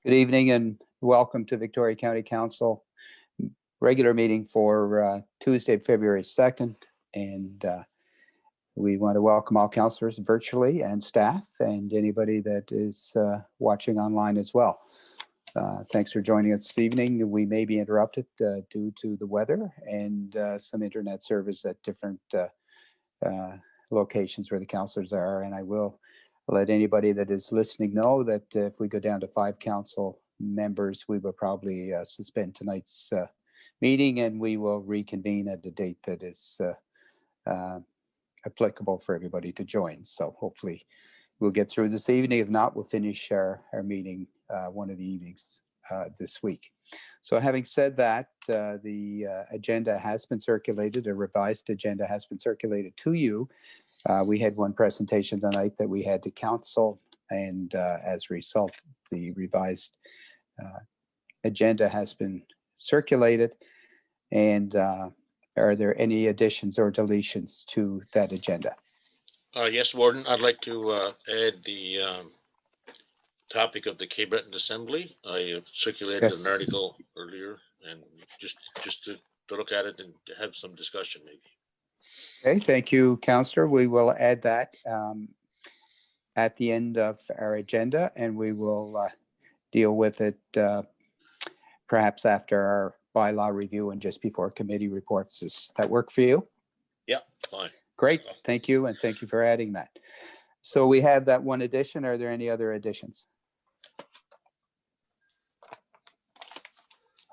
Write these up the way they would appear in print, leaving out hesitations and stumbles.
Good evening and welcome to Victoria County Council regular meeting for Tuesday, February 2nd. And we want to welcome all councillors virtually and staff and anybody that is watching online as well. Thanks for joining us this evening. We may be interrupted due to the weather and some internet service at different locations where the councillors are. And I will let anybody that is listening know that if we go down to 5 council members, we will probably suspend tonight's meeting and we will reconvene at a date that is applicable for everybody to join. So hopefully we'll get through this evening. If not, we'll finish our meeting one of the evenings this week. So having said that, the agenda has been circulated, a revised agenda has been circulated to you. We had one presentation tonight that we had to council, and as a result, the revised agenda has been circulated. And are there any additions or deletions to that agenda? Yes, Warden, I'd like to add the topic of the Cape Breton Assembly. I circulated an article earlier, and just to look at it and to have some discussion maybe. Okay, thank you, Councillor. We will add that at the end of our agenda, and we will deal with it perhaps after our bylaw review and just before committee reports. Does that work for you? Yeah, fine. Great, thank you, and thank you for adding that. So we have that one addition. Are there any other additions?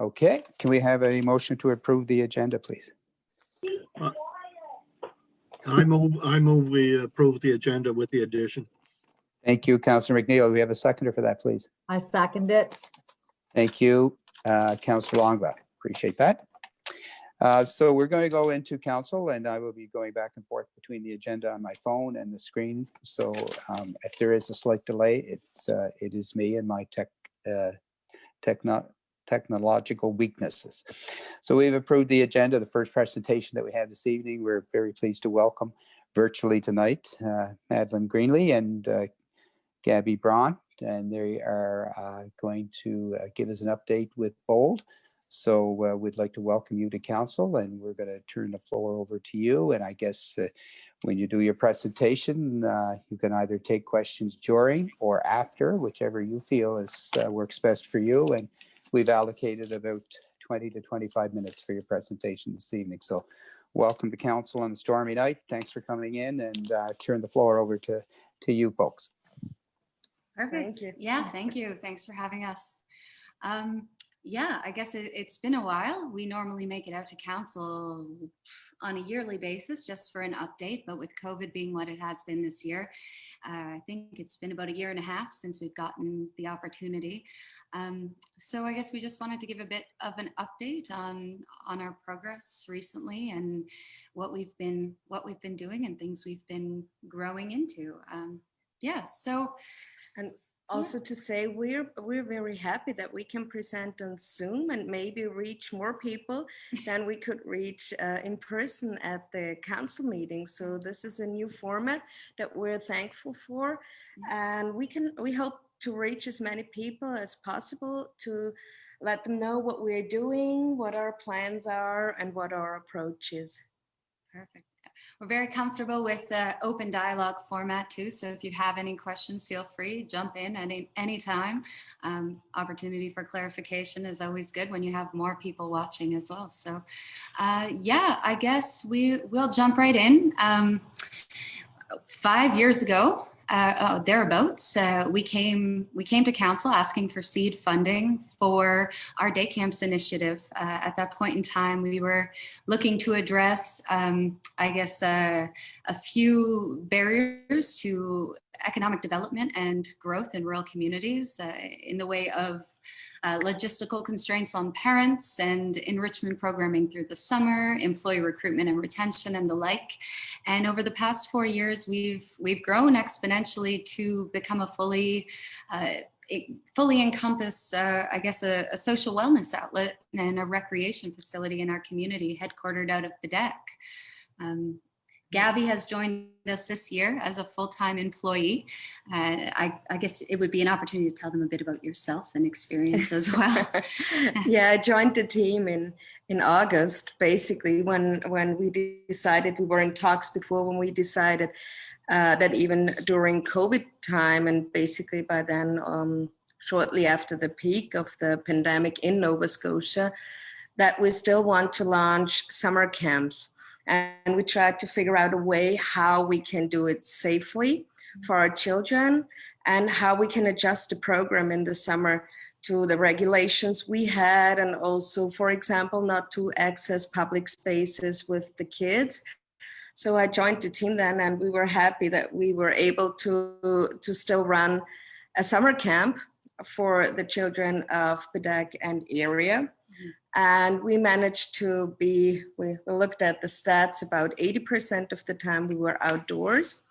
Okay, can we have a motion to approve the agenda, please? I move we approve the agenda with the addition. Thank you, Councillor McNeil. We have a seconder for that, please. I second it. Thank you, Councillor Longba. Appreciate that. So we're going to go into council, and I will be going back and forth between the agenda on my phone and the screen. So if there is a slight delay, it is me and my technological weaknesses. So we've approved the agenda. The first presentation that we had this evening, we're very pleased to welcome virtually tonight Madeline Greenlee and Gabby Braun, and they are going to give us an update with BOLD. So we'd like to welcome you to council, and we're going to turn the floor over to you. And I guess when you do your presentation, you can either take questions during or after, whichever you feel is works best for you. And we've allocated about 20 to 25 minutes for your presentation this evening. So welcome to council on a stormy night. Thanks for coming in, and turn the floor over to you folks. Perfect. Yeah, thank you. Thanks for having us. Yeah, I guess it's been a while. We normally make it out to council on a yearly basis just for an update, but with COVID being what it has been this year, I think it's been about 1.5 years since we've gotten the opportunity. So I guess we just wanted to give a bit of an update on our progress recently and what we've been doing and things we've been growing into. Yeah, so. And also to say we're very happy that we can present on Zoom and maybe reach more people than we could reach in person at the council meeting. So this is a new format that we're thankful for, and we hope to reach as many people as possible to let them know what we're doing, what our plans are, and what our approach is. Perfect. We're very comfortable with the open dialogue format too. So if you have any questions, feel free, jump in at any time. Opportunity for clarification is always good when you have more people watching as well. So yeah, I guess we'll jump right in. 5 years ago, thereabouts, we came to council asking for seed funding for our day camps initiative. At that point in time, we were looking to address, I guess, a few barriers to economic development and growth in rural communities in the way of logistical constraints on parents and enrichment programming through the summer, employee recruitment and retention, and the like. And over the past 4 years, we've grown exponentially to become a fully encompass, I guess, a social wellness outlet and a recreation facility in our community, headquartered out of Baddeck. Gabby has joined us this year as a full-time employee. I guess it would be an opportunity to tell them a bit about yourself and experience as well. Yeah, I joined the team in August, basically when we decided, we were in talks before, when we decided that even during COVID time, and basically by then, shortly after the peak of the pandemic in Nova Scotia, that we still want to launch summer camps. And we tried to figure out a way how we can do it safely for our children, and how we can adjust the program in the summer to the regulations we had, and also, for example, not to access public spaces with the kids. So I joined the team then, and we were happy that we were able to still run a summer camp for the children of Bedag and area. And we managed to we looked at the stats, about 80% of the time we were outdoors.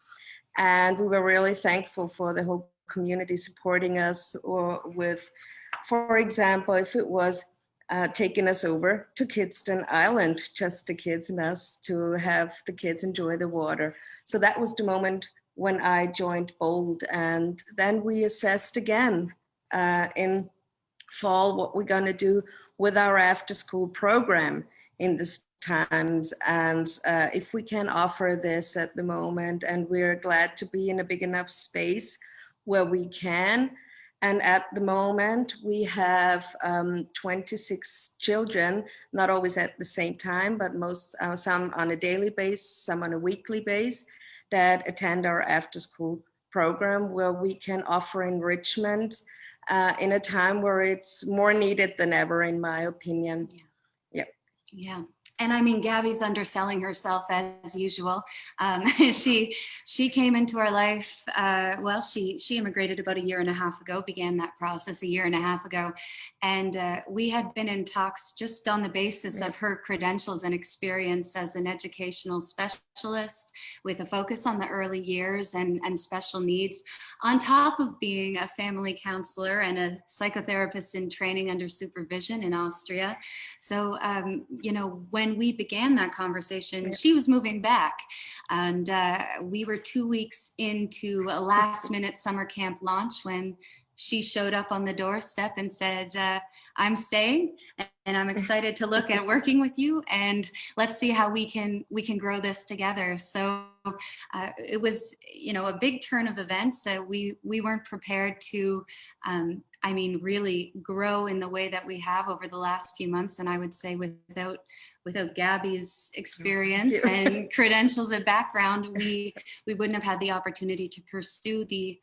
And we were really thankful for the whole community supporting us, or with, for example, if it was taking us over to Kidston Island, just the kids and us, to have the kids enjoy the water. So that was the moment when I joined BOLD. And then we assessed again in fall what we're going to do with our after school program in this times, and if we can offer this at the moment. And we're glad to be in a big enough space where we can. And at the moment we have 26 children, not always at the same time, but some on a daily basis, some on a weekly basis, that attend our after school program, where we can offer enrichment in a time where it's more needed than ever, in my opinion. Yeah. And I mean, Gabby's underselling herself as usual. She came into our life, well, she immigrated about 1.5 years ago, began that process 1.5 years ago. And we had been in talks just on the basis of her credentials and experience as an educational specialist with a focus on the early years and special needs, on top of being a family counselor and a psychotherapist in training under supervision in Austria. So, you know, when we began that conversation, she was moving back, and we were 2 weeks into a last minute summer camp launch when she showed up on the doorstep and said, I'm staying, and I'm excited to look at working with you, and let's see how we can grow this together. So it was, you know, a big turn of events. We weren't prepared to, I mean, really grow in the way that we have over the last few months. And I would say without Gabby's experience and credentials and background, we wouldn't have had the opportunity to pursue the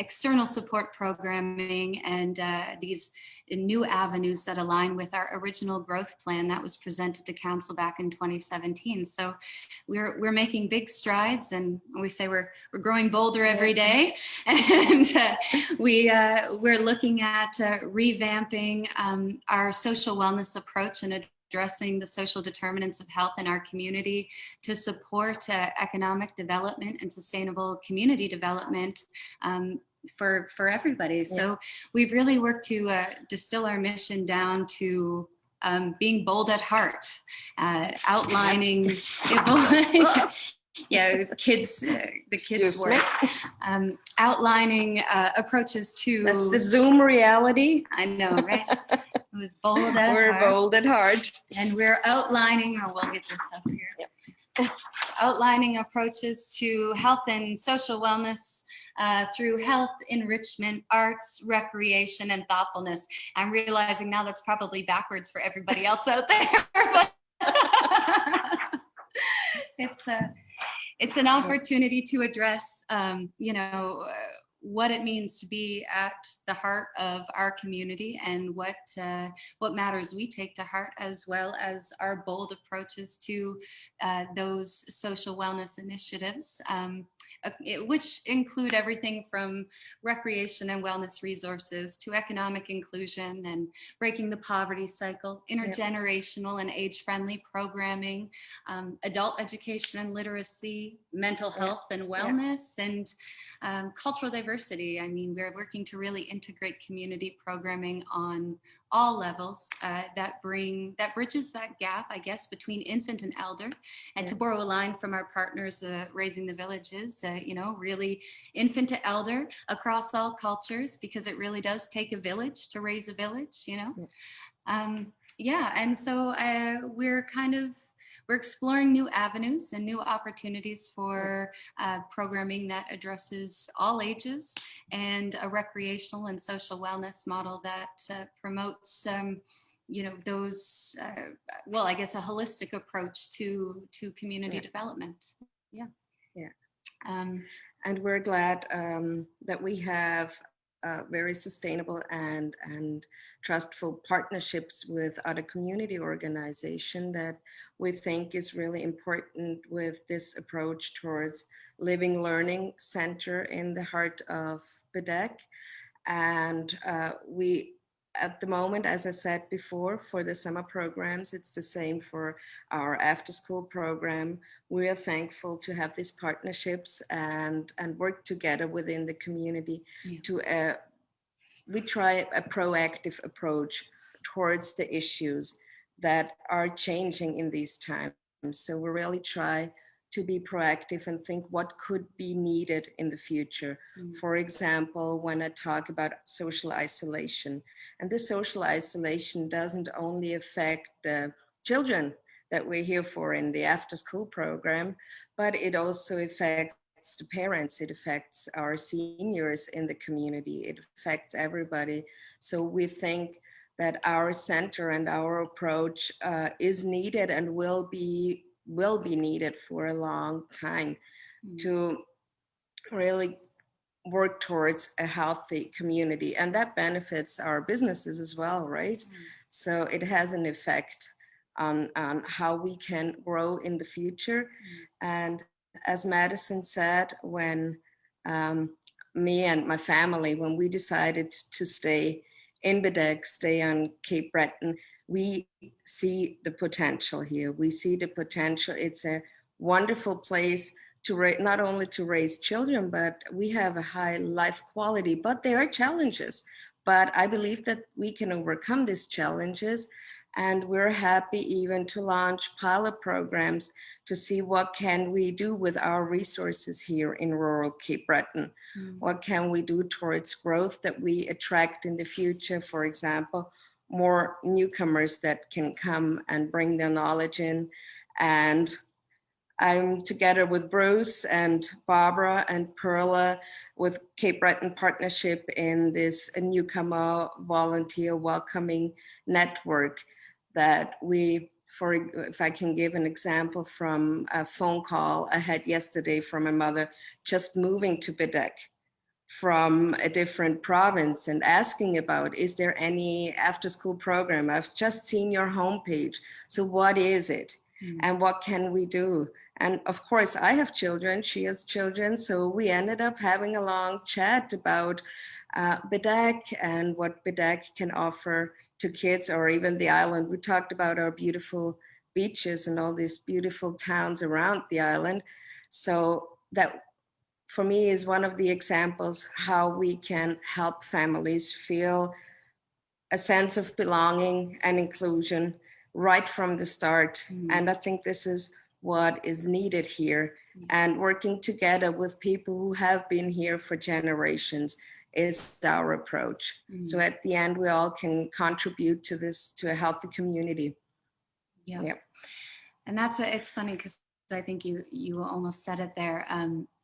external support programming and these new avenues that align with our original growth plan that was presented to council back in 2017. So we're making big strides, and we say we're growing bolder every day. And we're looking at revamping our social wellness approach and addressing the social determinants of health in our community to support economic development and sustainable community development for everybody. Yeah. So we've really worked to distill our mission down to being bold at heart, outlining the kids work, outlining approaches to. That's the Zoom reality. I know, right? It was bold at heart. We're bold at heart. And we're outlining, or we'll get this up here. Yep. Outlining approaches to health and social wellness through health, enrichment, arts, recreation, and thoughtfulness. I'm realizing now that's probably backwards for everybody else out there. But it's an opportunity to address, what it means to be at the heart of our community, and what matters we take to heart, as well as our bold approaches to those social wellness initiatives, which include everything from recreation and wellness resources to economic inclusion and breaking the poverty cycle, intergenerational and age-friendly programming, adult education and literacy, mental health and wellness, and cultural diversity University, I mean, we're working to really integrate community programming on all levels that bridges that gap, I guess, between infant and elder. And to borrow a line from our partners, Raising the Villages, really infant to elder across all cultures, because it really does take a village to raise a village, and so we're exploring new avenues and new opportunities for programming that addresses all ages, and a recreational and social wellness model that promotes those I guess a holistic approach to community development. And we're glad that we have very sustainable and trustful partnerships with other community organizations that we think is really important with this approach towards living learning center in the heart of Bedek. And we, at the moment, as I said before, for the summer programs, it's the same for our after school program. We are thankful to have these partnerships and work together within the community to, we try a proactive approach towards the issues that are changing in these times. So we really try to be proactive and think what could be needed in the future. For example, when I talk about social isolation, and this social isolation doesn't only affect the children that we're here for in the after school program, but it also affects the parents, it affects our seniors in the community, it affects everybody. So we think that our center and our approach is needed and will be needed for a long time to really work towards a healthy community. And that benefits our businesses as well, right? So it has an effect on how we can grow in the future. And as Madison said, when me and my family, when we decided to stay in Bedek, stay on Cape Breton, we see the potential here. We see the potential. It's a wonderful place to not only to raise children, but we have a high life quality, but there are challenges. But I believe that we can overcome these challenges. And we're happy even to launch pilot programs to see what can we do with our resources here in rural Cape Breton. What can we do towards growth that we attract in the future? For example, more newcomers that can come and bring their knowledge in. And I'm together with Bruce and Barbara and Perla with Cape Breton Partnership in this newcomer volunteer welcoming network that we, if I can give an example from a phone call I had yesterday from a mother just moving to Bedek from a different province and asking about, is there any after school program? I've just seen your homepage. So what is it? And what can we do? And of course, I have children, she has children. So we ended up having a long chat about Bedek and what Bedek can offer to kids, or even the island. We talked about our beautiful beaches and all these beautiful towns around the island. So that, for me, is one of the examples how we can help families feel a sense of belonging and inclusion right from the start. And I think this is what is needed here. And working together with people who have been here for generations is our approach. So at the end, we all can contribute to this, to a healthy community. And it's funny because I think you almost said it there.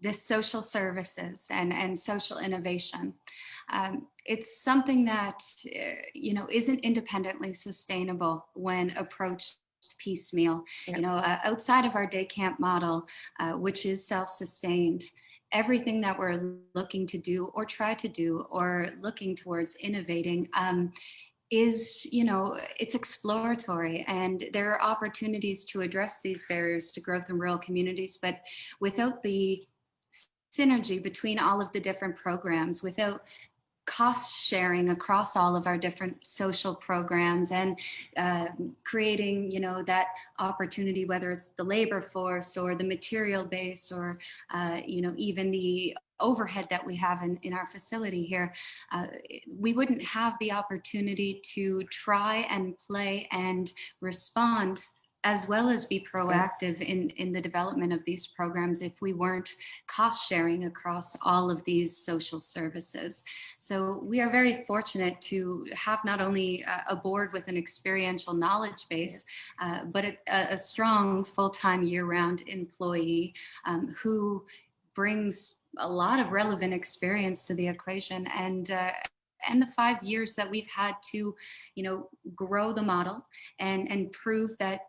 This social services and social innovation, it's something that isn't independently sustainable when approached piecemeal. Outside of our day camp model, which is self-sustained, everything that we're looking to do or try to do or looking towards innovating is, it's exploratory, and there are opportunities to address these barriers to growth in rural communities. But without the synergy between all of the different programs, without cost sharing across all of our different social programs, and creating, that opportunity, whether it's the labor force or the material base or, even the overhead that we have in our facility here, we wouldn't have the opportunity to try and play and respond as well as be proactive in the development of these programs if we weren't cost sharing across all of these social services. So we are very fortunate to have not only a board with an experiential knowledge base, but a strong full-time year-round employee who brings a lot of relevant experience to the equation, and the 5 years that we've had to, grow the model and prove that,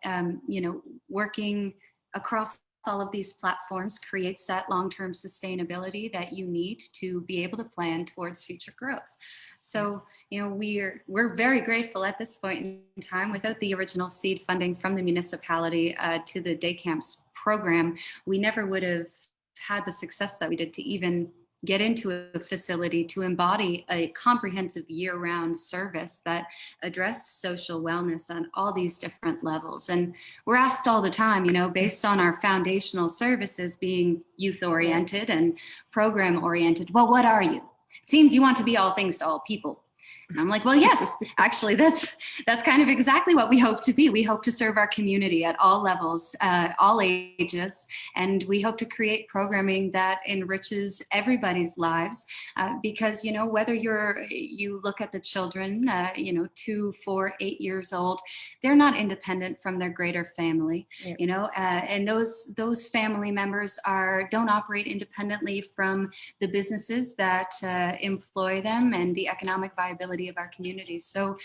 working across all of these platforms creates that long-term sustainability that you need to be able to plan towards future growth. So, we're very grateful at this point in time. Without the original seed funding from the municipality to the day camps program, we never would have had the success that we did to even get into a facility to embody a comprehensive year-round service that addressed social wellness on all these different levels. And we're asked all the time, based on our foundational services being youth-oriented and program-oriented, well, what are you? It seems you want to be all things to all people. And I'm like, well, yes, actually, that's kind of exactly what we hope to be. We hope to serve our community at all levels, all ages, and we hope to create programming that enriches everybody's lives. Because whether you look at the children, 2, 4, 8 years old, they're not independent from their greater family. Yeah. And those family members don't operate independently from the businesses that employ them and the economic viability of our communities. So,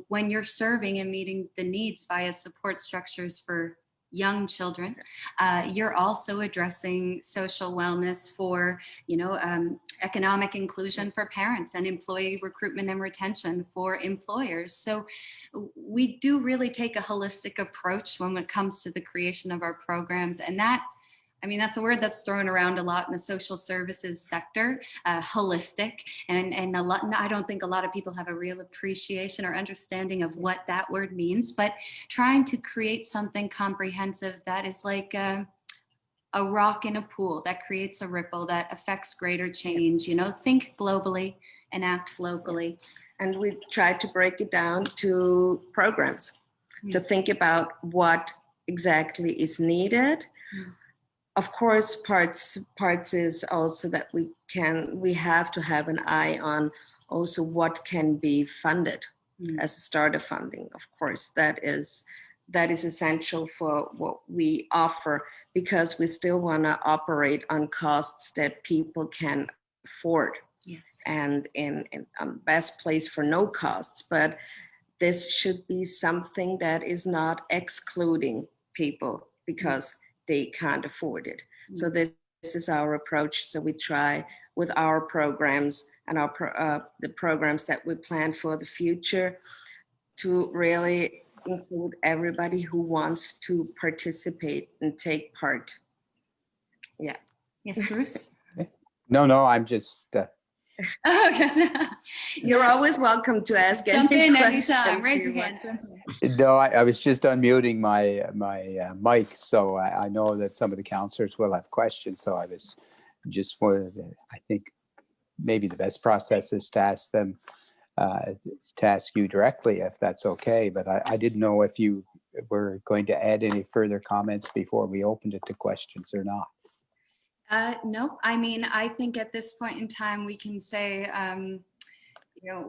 when you're serving and meeting the needs via support structures for young children, you're also addressing social wellness for, economic inclusion for parents and employee recruitment and retention for employers. So we do really take a holistic approach when it comes to the creation of our programs. And that's a word that's thrown around a lot in the social services sector, holistic, and I don't think a lot of people have a real appreciation or understanding of what that word means, but trying to create something comprehensive that is like a rock in a pool that creates a ripple that affects greater change. Think globally and act locally. And we try to break it down to programs, to think about what exactly is needed. Of course, parts is also that we have to have an eye on also what can be funded as a starter funding. Of course, that is essential for what we offer, because we still want to operate on costs that people can afford. Yes. And in best place for no costs. But this should be something that is not excluding people because they can't afford it. So this is our approach. So we try with our programs and the programs that we plan for the future to really include everybody who wants to participate and take part. Yeah. Yes, Bruce? No, I'm just... You're always welcome to ask Jump any in questions. anytime. Raise your hand. No, I was just unmuting my mic, so I know that some of the counselors will have questions. So I was just I think maybe the best process is to ask them, to ask you directly if that's okay. But I didn't know if you were going to add any further comments before we opened it to questions or not. No, I think at this point in time we can say,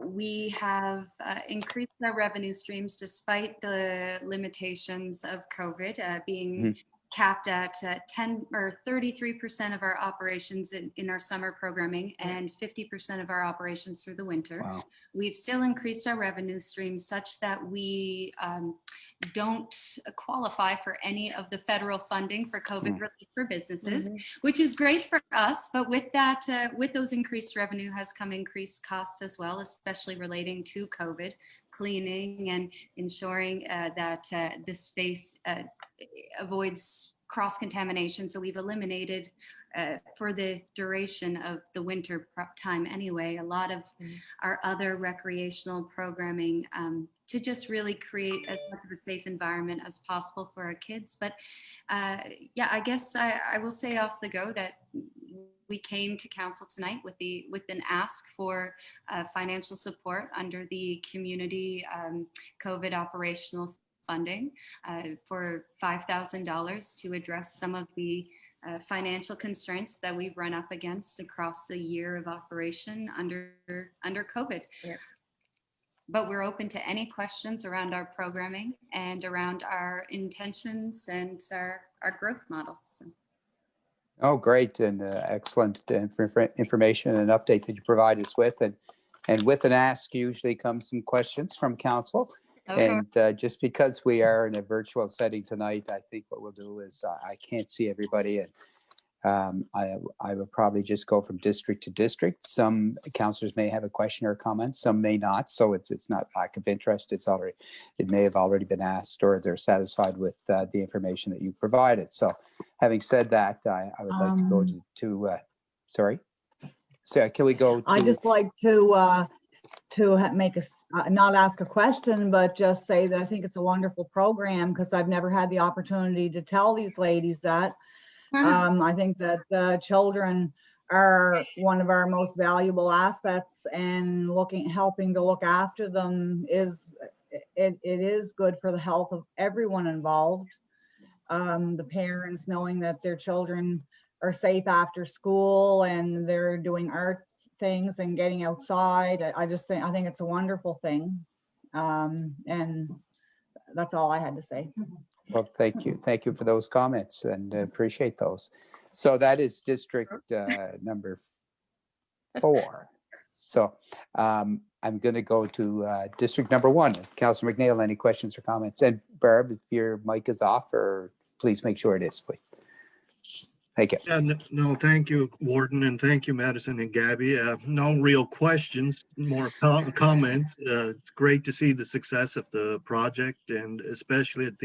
we have increased our revenue streams despite the limitations of COVID being capped at 10 or 33% of our operations in our summer programming and 50% of our operations through the winter. Wow. We've still increased our revenue streams such that we don't qualify for any of the federal funding for COVID relief for businesses, which is great for us. But with that, with those increased revenue has come increased costs as well, especially relating to COVID, cleaning and ensuring that the space avoids cross-contamination. So we've eliminated for the duration of the winter time anyway, a lot of our other recreational programming to just really create as much of a safe environment as possible for our kids. But yeah, I guess I will say off the go that we came to council tonight with an ask for financial support under the community COVID operational funding for $5,000 to address some of the financial constraints that we've run up against across the year of operation under COVID. Yeah. But we're open to any questions around our programming and around our intentions and our growth model. So. Oh, great, and excellent information and update that you provide us with. And with an ask usually comes some questions from council. Okay. And just because we are in a virtual setting tonight, I think what we'll do is I can't see everybody, and I will probably just go from district to district. Some councillors may have a question or a comment, some may not. So it's not lack of interest. It may have already been asked, or they're satisfied with the information that you provided. So having said that, I would like to go to sorry. So can we go to? I just like to make not ask a question, but just say that I think it's a wonderful program, because I've never had the opportunity to tell these ladies that. I think that the children are one of our most valuable assets, and helping to look after them is good for the health of everyone involved. The parents knowing that their children are safe after school and they're doing art things and getting outside. I think it's a wonderful thing. And that's all I had to say. Well, thank you. Thank you for those comments, and appreciate those. So that is district number 4. So I'm going to go to district number 1. Councillor McNeil, any questions or comments? And Barb, if your mic is off, or please make sure it is, please. Thank you. No, thank you, Warden, and thank you, Madison and Gabby. No real questions, more comments. It's great to see the success of the project, and especially at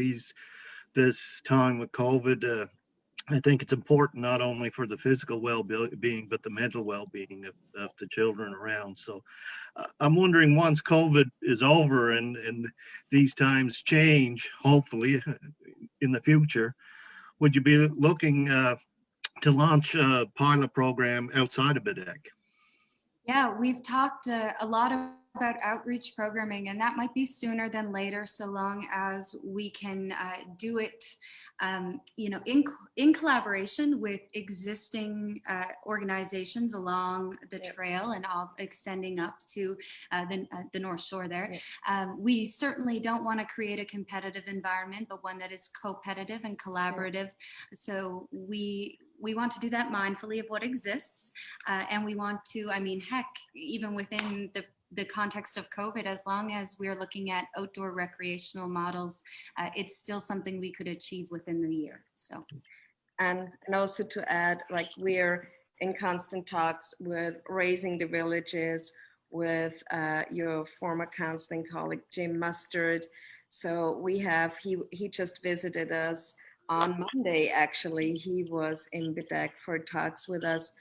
this time with COVID. I think it's important not only for the physical well-being, but the mental well-being of the children around. So I'm wondering, once COVID is over and these times change, hopefully in the future, would you be looking to launch a pilot program outside of BDEC? Yeah, we've talked a lot about outreach programming, and that might be sooner than later, so long as we can do it, in collaboration with existing organizations along the trail and all extending up to the North Shore there. We certainly don't want to create a competitive environment, but one that is co-competitive and collaborative. So we want to do that mindfully of what exists, and we want to, heck, even within the context of COVID, as long as we're looking at outdoor recreational models, it's still something we could achieve within the year. So, and also to add, like, we're in constant talks with Raising the Villages, with your former counseling colleague Jim Mustard. So he just visited us on Monday. Actually, he was in BDEC for talks with us.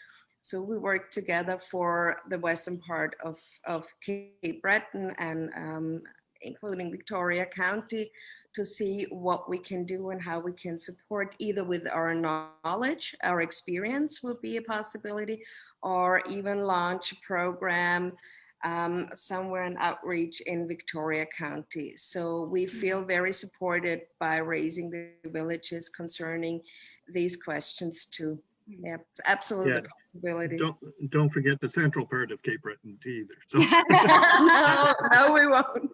So we worked together for the western part of Cape Breton and including Victoria County, to see what we can do and how we can support, either with our knowledge, our experience will be a possibility, or even launch a program somewhere in outreach in Victoria County. So we feel very supported by Raising the Villages concerning these questions too. Yeah, it's absolutely a possibility. Don't forget the central part of Cape Breton either. So. No, we won't.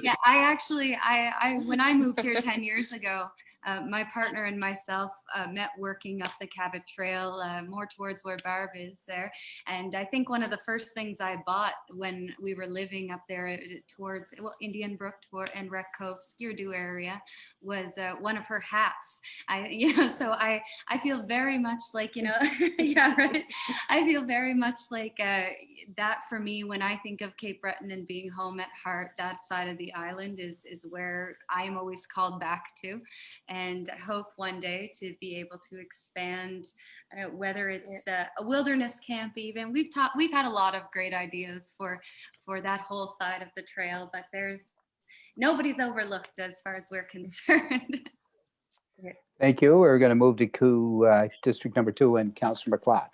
Yeah, I when I moved here 10 years ago, my partner and myself met working up the Cabot Trail, more towards where Barb is there. And I think one of the first things I bought when we were living up there towards Indian Brook and Wreck Cove, Skirdu area, was one of her hats. So I feel very much like, yeah, right. I feel very much like that for me when I think of Cape Breton and being home at heart. That side of the island is where I am always called back to. And I hope one day to be able to expand, whether it's a wilderness camp even. We've had a lot of great ideas for that whole side of the trail, but nobody's overlooked as far as we're concerned. Thank you. We're going to move to district number 2 and Councillor McLeod.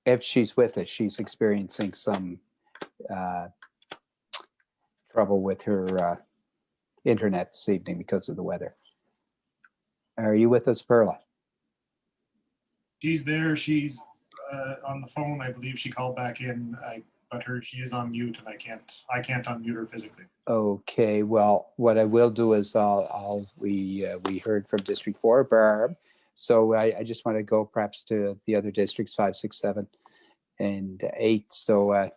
if she's with us, she's experiencing some trouble with her internet this evening because of the weather. Are you with us, Perla? She's there. She's on the phone. I believe she called back in. She is on mute, and I can't unmute her physically. Okay, well, what I will do is we heard from District 4, Barb. So I just want to go perhaps to the other districts, 5, 6, 7, and 8. So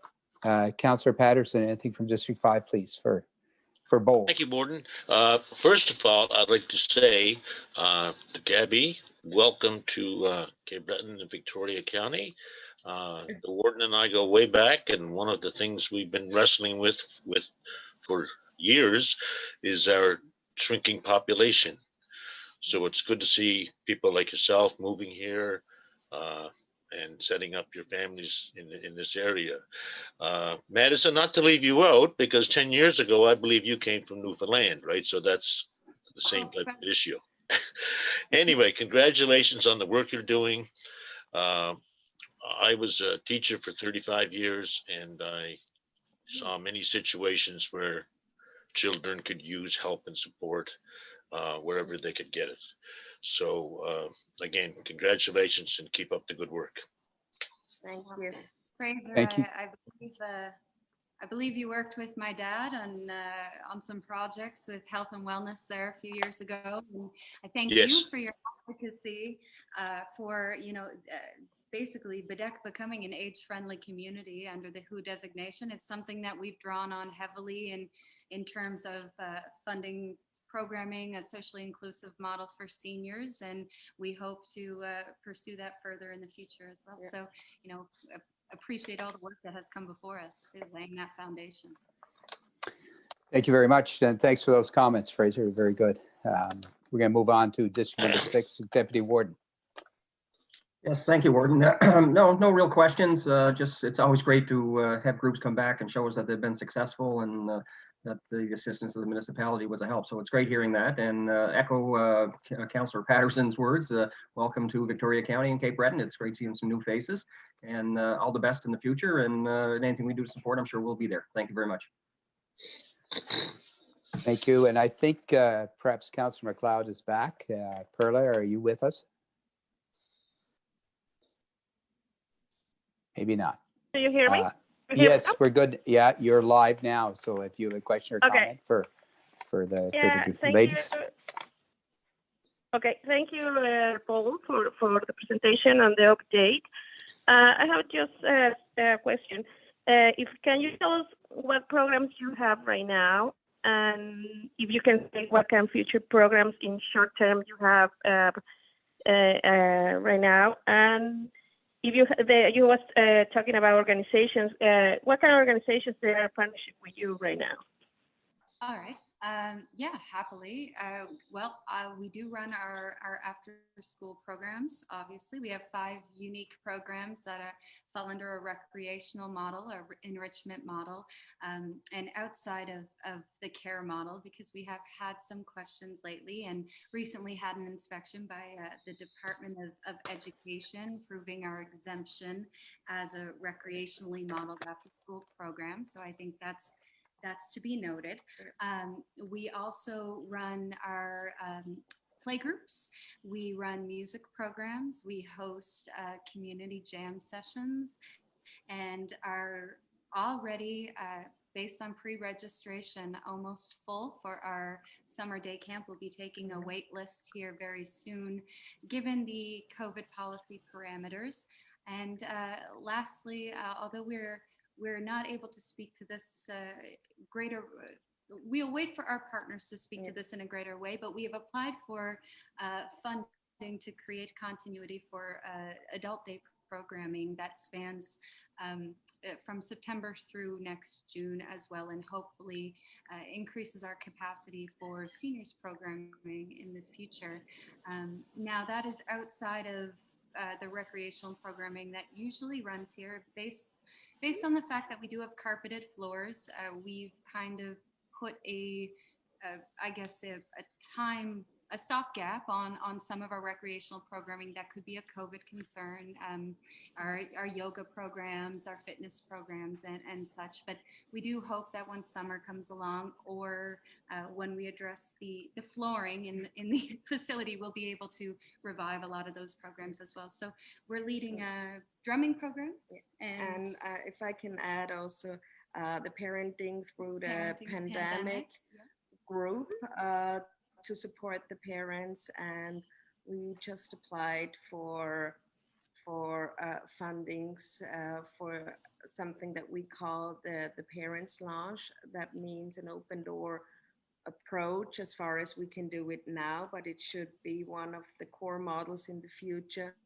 Councillor Patterson, anything from District 5, please, for Bold. Thank you, Warden. First of all, I'd like to say to Gabby, welcome to Cape Breton and Victoria County. The Warden and I go way back, and one of the things we've been wrestling with for years is our shrinking population. So it's good to see people like yourself moving here and setting up your families in this area. Madison, not to leave you out, because 10 years ago, I believe you came from Newfoundland, right? So that's the same type of issue. Anyway, congratulations on the work you're doing. I was a teacher for 35 years, and I saw many situations where children could use help and support wherever they could get it. So again, congratulations and keep up the good work. Thank you. Fraser, Thank you. I believe you worked with my dad on some projects with health and wellness there a few years ago. And I thank Yes. you for your advocacy for, basically Badek becoming an age-friendly community under the WHO designation. It's something that we've drawn on heavily in terms of funding programming, a socially inclusive model for seniors, and we hope to pursue that further in the future as well. Yeah. So, appreciate all the work that has come before us too, laying that foundation. Thank you very much, and thanks for those comments, Fraser. Very good. We're going to move on to District Number 6, Deputy Warden. Yes, thank you, Warden. No real questions. Just it's always great to have groups come back and show us that they've been successful and that the assistance of the municipality was a help. So it's great hearing that, and echo Councillor Patterson's words. Welcome to Victoria County and Cape Breton. It's great seeing some new faces, and all the best in the future. And anything we do to support, I'm sure we'll be there. Thank you very much. Thank you. And I think perhaps Councillor McLeod is back. Perla, are you with us? Maybe not. Do you hear me? Yes, we're good. Yeah, you're live now. So if you have a question or Okay. comment for the Thank ladies. you. Okay, thank you, Paul, for the presentation and the update. I have just a question. Can you tell us what programs you have right now, and if you can say what kind of future programs in short term you have right now, and if you was talking about organizations, what kind of organizations they are partnership with you right now? All right. Yeah, happily. We do run our after-school programs. Obviously, we have 5 unique programs that fall under a recreational model, or enrichment model, and outside of the care model, because we have had some questions lately and recently had an inspection by the Department of Education proving our exemption as a recreationally modeled after-school program. So I think that's to be noted. We also run our play groups. We run music programs. We host community jam sessions, and are already, based on pre-registration, almost full for our summer day camp. We'll be taking a wait list here very soon, given the COVID policy parameters. And lastly, although we're not able to speak to this we'll wait for our partners to speak to this in a greater way, but we have applied for funding to create continuity for adult day programming that spans from September through next June as well, and hopefully increases our capacity for seniors programming in the future. Now that is outside of the recreational programming that usually runs here. Based on the fact that we do have carpeted floors, we've kind of put a a stopgap on some of our recreational programming that could be a COVID concern, our yoga programs, our fitness programs, and such. But we do hope that when summer comes along, or when we address the flooring in the facility, we'll be able to revive a lot of those programs as well. So we're leading drumming programs. And if I can add also, the parenting through the Parenting pandemic yeah. group to support the parents, and we just applied for fundings for something that we call the Parents Lounge. That means an open door approach as far as we can do it now, but it should be one of the core models in the future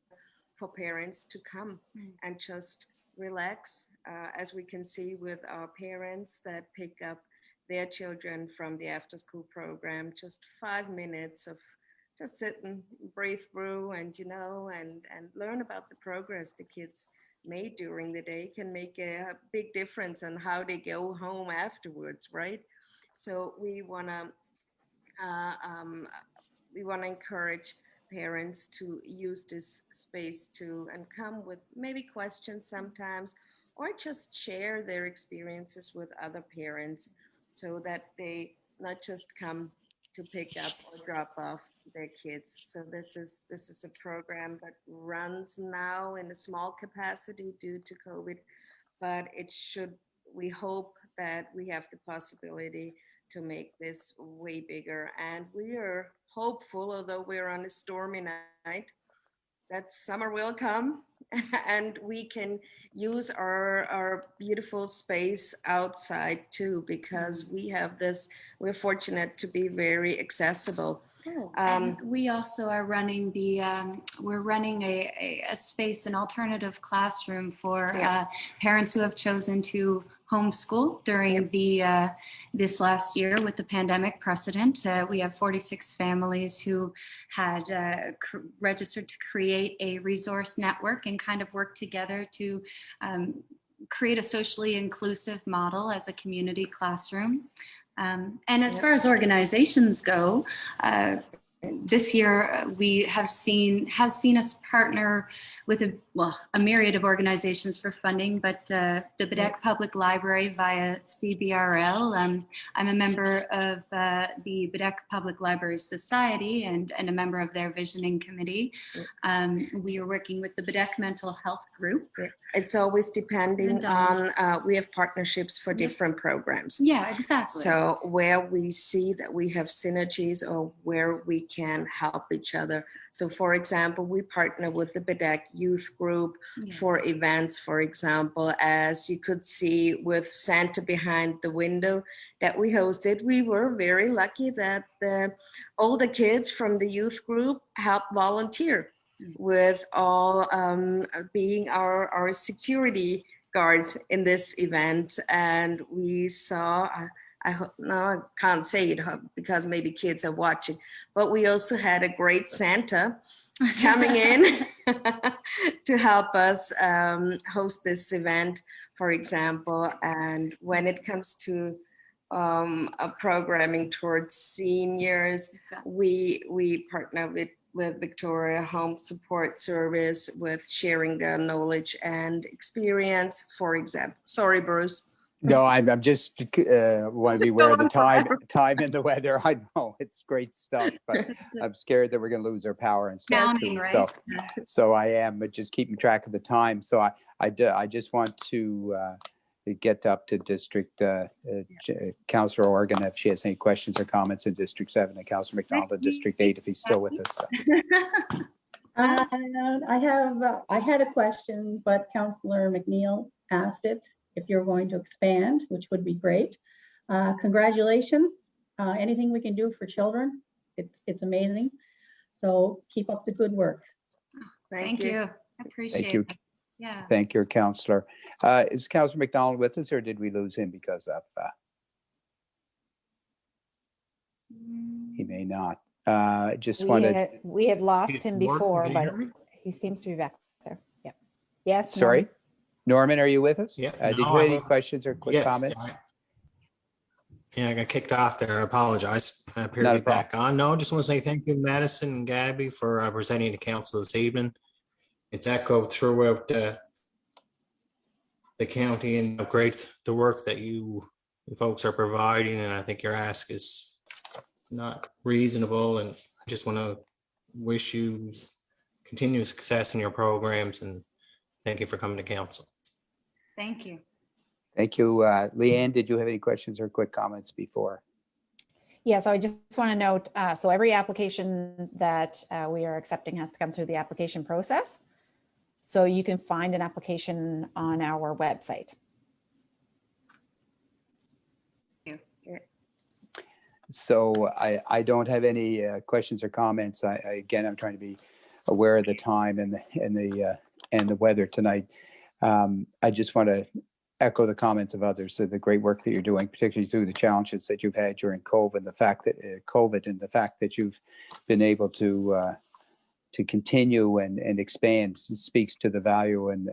for parents to come and just relax, as we can see with our parents that pick up their children from the after school program, just 5 minutes of just sit and breathe through and learn about the progress the kids made during the day can make a big difference on how they go home afterwards, right? So we want to encourage parents to use this space and come with maybe questions sometimes, or just share their experiences with other parents, so that they not just come to pick up or drop off their kids. So this is a program that runs now in a small capacity due to COVID, but we hope that we have the possibility to make this way bigger. And we are hopeful, although we're on a stormy night, that summer will come and we can use our beautiful space outside too, because we're fortunate to be very accessible. And we also are running we're running a space, an alternative classroom for parents who have chosen to homeschool during this last year with the pandemic precedent. We have 46 families who had registered to create a resource network and kind of work together to create a socially inclusive model as a community classroom. And as far as organizations go, this year we has seen us partner with a myriad of organizations for funding, but the Baddeck Public Library via CBRL. I'm a member of the Baddeck Public Library Society and a member of their visioning committee. We are working with the Baddeck Mental Health Group. It's always depending on, we have partnerships for different programs. Yeah, exactly. So where we see that we have synergies or where we can help each other. So for example, we partner with the Baddeck Youth Group for events, for example, as you could see with Santa Behind the Window that we hosted. We were very lucky that the older kids from the youth group helped volunteer with all being our security guards in this event. And we saw, I can't say it because maybe kids are watching, but we also had a great Santa coming in to help us host this event, for example. And when it comes to a programming towards seniors, we partner with Victoria Home Support Service with sharing their knowledge and experience, for example. Sorry, Bruce. No, I'm just want to be aware of the time and the weather. I know it's great stuff, but I'm scared that we're going to lose our power and stuff. Counting, too. right? So I am, but just keeping track of the time. So I just want to get up to District Councillor Organ if she has any questions or comments in District 7, and Councillor McDonald in District 8 if he's still with us. I had a question, but Councillor McNeil asked it. If you're going to expand, which would be great. Congratulations. Anything we can do for children, it's amazing. So keep up the good work. Thank you. I appreciate it. Yeah. Thank you, Councillor. Is Councillor McDonald with us, or did we lose him because of? He may not. Just wanted. We had lost him before, but he seems to be back there. Yeah. Yes. Sorry. Norman, are you with us? Yeah. Did you have any questions or quick comments? Yeah, I got kicked off there. I apologize. I appear Not to a be back on. No, just want to say thank you, Madison and Gabby, for presenting to council this evening. It's echoed throughout the county and great the work that you folks are providing, and I think your ask is not reasonable. And I just want to wish you continued success in your programs, and thank you for coming to council. Thank you. Thank you. Leanne, did you have any questions or quick comments before? Yeah, so I just want to note, so every application that we are accepting has to come through the application process. So you can find an application on our website. So I don't have any questions or comments. Again, I'm trying to be aware of the time and the weather tonight. I just want to echo the comments of others. So the great work that you're doing, particularly through the challenges that you've had during COVID, the fact that you've been able to continue and expand speaks to the value and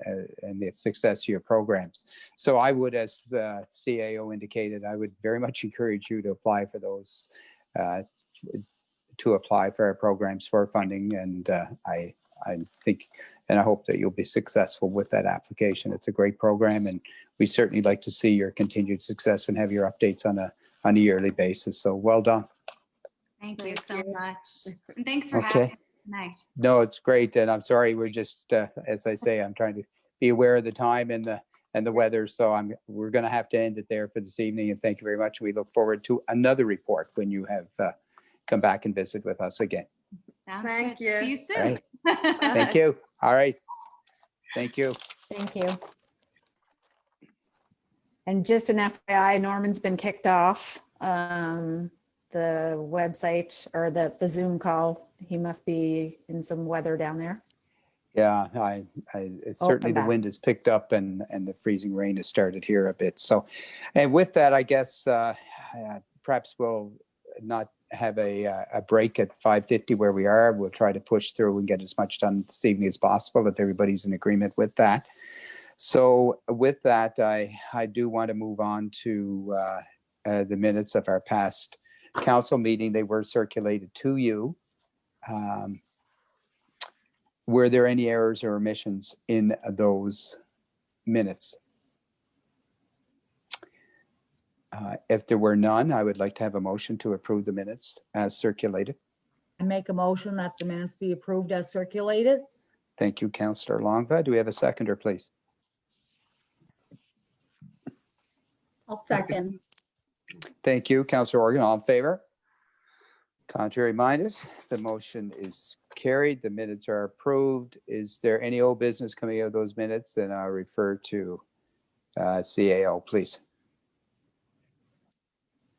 the success of your programs. So I would, as the CAO indicated, I would very much encourage you to apply for those, to apply for our programs for funding. And I think, and I hope that you'll be successful with that application. It's a great program, and we certainly like to see your continued success and have your updates on a yearly basis. So well done. Thank you so much. And thanks for having me tonight. No, it's great. And I'm sorry, we're just, as I say, I'm trying to be aware of the time and the weather. So we're going to have to end it there for this evening. And thank you very much. We look forward to another report when you have come back and visit with us again. Sounds Thank good. you. See you soon. Right. Thank you. All right. Thank you. Thank you. And just an FYI, Norman's been kicked off the website or the Zoom call. He must be in some weather down there. Yeah, it's certainly the back. wind has picked up and the freezing rain has started here a bit. So, and with that, I guess perhaps we'll not have a break at 5:50 where we are. We'll try to push through and get as much done this evening as possible if everybody's in agreement with that. So with that, I do want to move on to the minutes of our past council meeting. They were circulated to you. Were there any errors or omissions in those minutes? If there were none, I would like to have a motion to approve the minutes as circulated. I make a motion that the minutes be approved as circulated. Thank you, Councillor Longva. Do we have a seconder, please? I'll second. Thank you, Councillor Organ. All in favor? Contrary minded, the motion is carried. The minutes are approved. Is there any old business coming out of those minutes? Then I'll refer to CAO, please.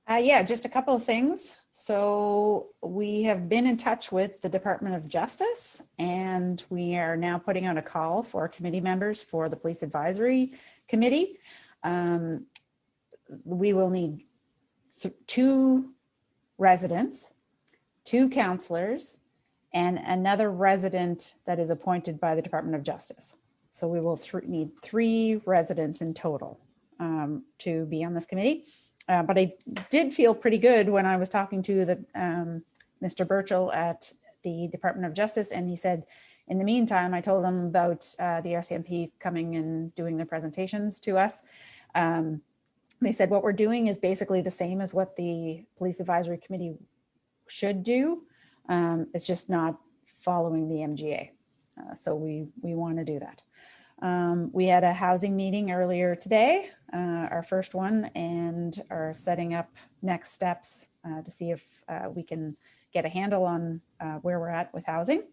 Yeah, just a couple of things. So we have been in touch with the Department of Justice, and we are now putting out a call for committee members for the Police Advisory Committee. We will need 2 residents, 2 councillors, and another resident that is appointed by the Department of Justice. So we will need 3 residents in total to be on this committee. But I did feel pretty good when I was talking to the Mr. Burchell at the Department of Justice, and he said, in the meantime, I told him about the RCMP coming and doing their presentations to us. They said what we're doing is basically the same as what the Police Advisory Committee should do. It's just not following the MGA. So we want to do that. We had a housing meeting earlier today, our first one, and are setting up next steps to see if we can get a handle on where we're at with housing.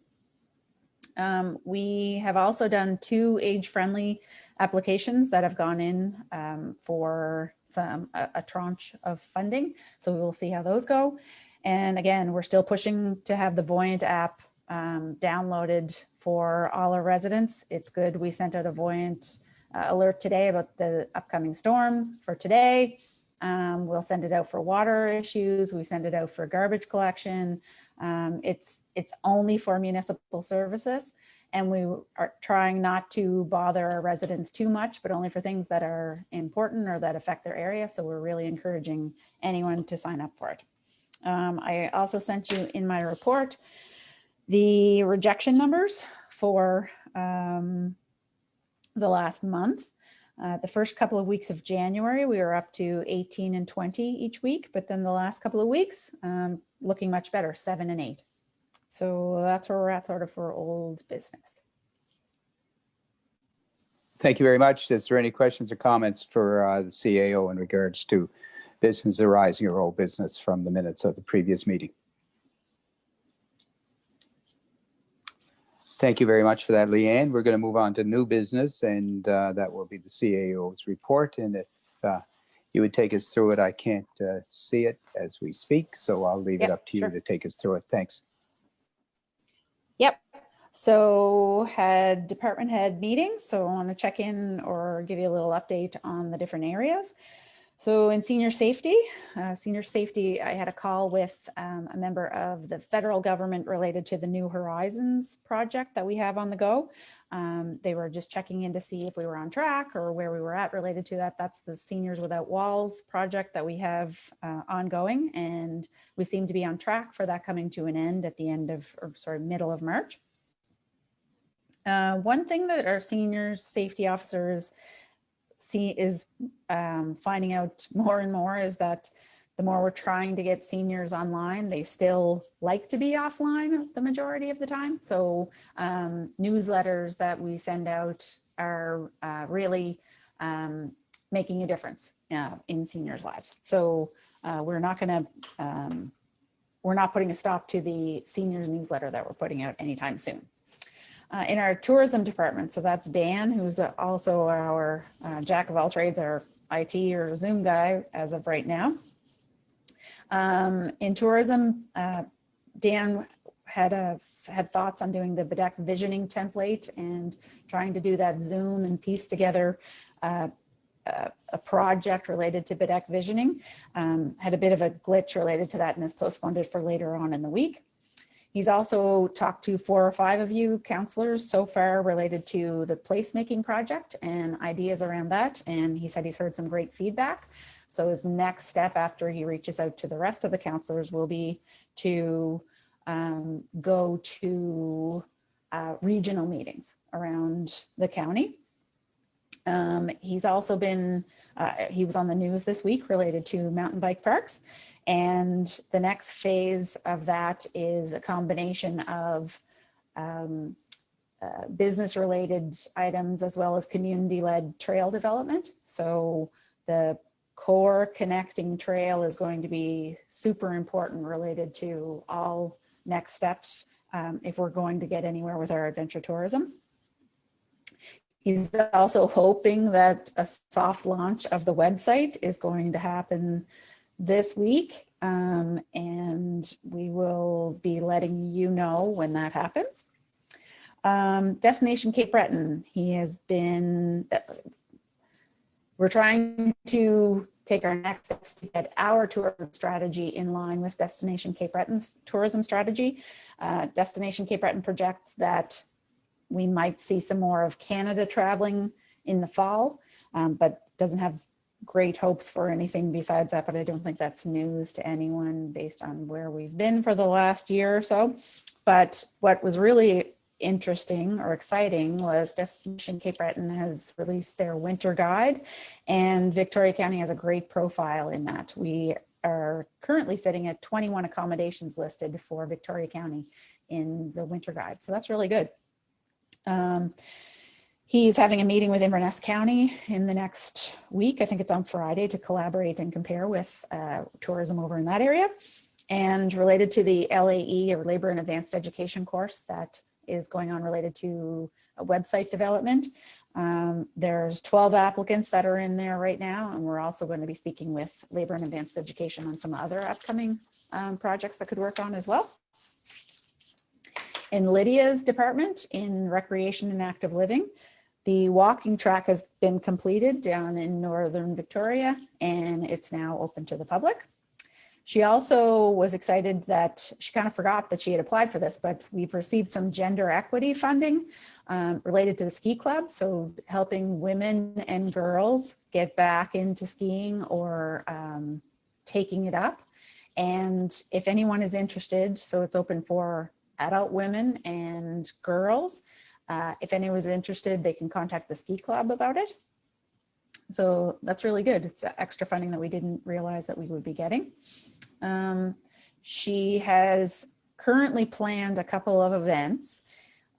We have also done 2 age-friendly applications that have gone in for a tranche of funding. So we will see how those go. And again, we're still pushing to have the Voyant app downloaded for all our residents. It's good. We sent out a Voyant alert today about the upcoming storm for today. We'll send it out for water issues. We send it out for garbage collection. It's only for municipal services. And we are trying not to bother our residents too much, but only for things that are important or that affect their area. So we're really encouraging anyone to sign up for it. I also sent you in my report the rejection numbers for the last month. The first couple of weeks of January, we were up to 18 and 20 each week, but then the last couple of weeks, looking much better, 7 and 8. So that's where we're at sort of for old business. Thank you very much. Is there any questions or comments for the CAO in regards to business arising or old business from the minutes of the previous meeting? Thank you very much for that, Leanne. We're going to move on to new business, and that will be the CAO's report. And if you would take us through it, I can't see it as we speak, so I'll leave it up to you to take us through it. Thanks. Yep. So had department head meetings. So I want to check in or give you a little update on the different areas. So in senior safety, I had a call with a member of the federal government related to the New Horizons project that we have on the go. They were just checking in to see if we were on track or where we were at related to that. That's the Seniors Without Walls project that we have ongoing, and we seem to be on track for that coming to an end at the end of, or sorry, middle of March. One thing that our senior safety officers is finding out more and more is that the more we're trying to get seniors online, they still like to be offline the majority of the time. So newsletters that we send out are really making a difference in seniors' lives. So we're not putting a stop to the seniors newsletter that we're putting out anytime soon. In our tourism department, so that's Dan, who's also our jack of all trades, our IT or Zoom guy as of right now. In tourism, Dan had thoughts on doing the Bedeck visioning template and trying to do that Zoom and piece together a project related to Bedeck visioning. Had a bit of a glitch related to that and has postponed it for later on in the week. He's also talked to 4 or 5 of you counselors so far related to the placemaking project and ideas around that. And he said he's heard some great feedback. So his next step after he reaches out to the rest of the counselors will be to go to regional meetings around the county. He's also been, he was on the news this week related to mountain bike parks. And the next phase of that is a combination of business-related items as well as community-led trail development. So the core connecting trail is going to be super important related to all next steps if we're going to get anywhere with our adventure tourism. He's also hoping that a soft launch of the website is going to happen this week, and we will be letting you know when that happens. Destination Cape Breton, he has been, we're trying to take our next steps to get our tourism strategy in line with Destination Cape Breton's tourism strategy. Destination Cape Breton projects that we might see some more of Canada traveling in the fall, but doesn't have great hopes for anything besides that, but I don't think that's news to anyone based on where we've been for the last year or so. But what was really interesting or exciting was Destination Cape Breton has released their winter guide, and Victoria County has a great profile in that. We are currently sitting at 21 accommodations listed for Victoria County in the winter guide. So that's really good. He's having a meeting with Inverness County in the next week. I think it's on Friday, to collaborate and compare with tourism over in that area. And related to the LAE, or Labor and Advanced Education course that is going on related to a website development. There's 12 applicants that are in there right now. And we're also going to be speaking with Labor and Advanced Education on some other upcoming projects that could work on as well. In Lydia's department, in Recreation and Active Living, the walking track has been completed down in Northern Victoria, and it's now open to the public. She also was excited that she kind of forgot that she had applied for this, but we've received some gender equity funding related to the ski club. So helping women and girls get back into skiing or taking it up. And if anyone is interested, so it's open for adult women and girls. If anyone's interested, they can contact the ski club about it. So that's really good. It's extra funding that we didn't realize that we would be getting. She has currently planned a couple of events,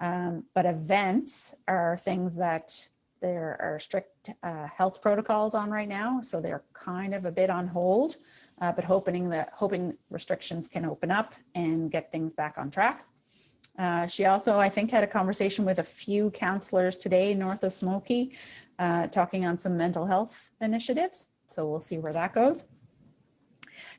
but events are things that there are strict health protocols on right now. So they're kind of a bit on hold, but hoping restrictions can open up and get things back on track. She also, I think, had a conversation with a few counselors today north of Smoky, talking on some mental health initiatives. So we'll see where that goes.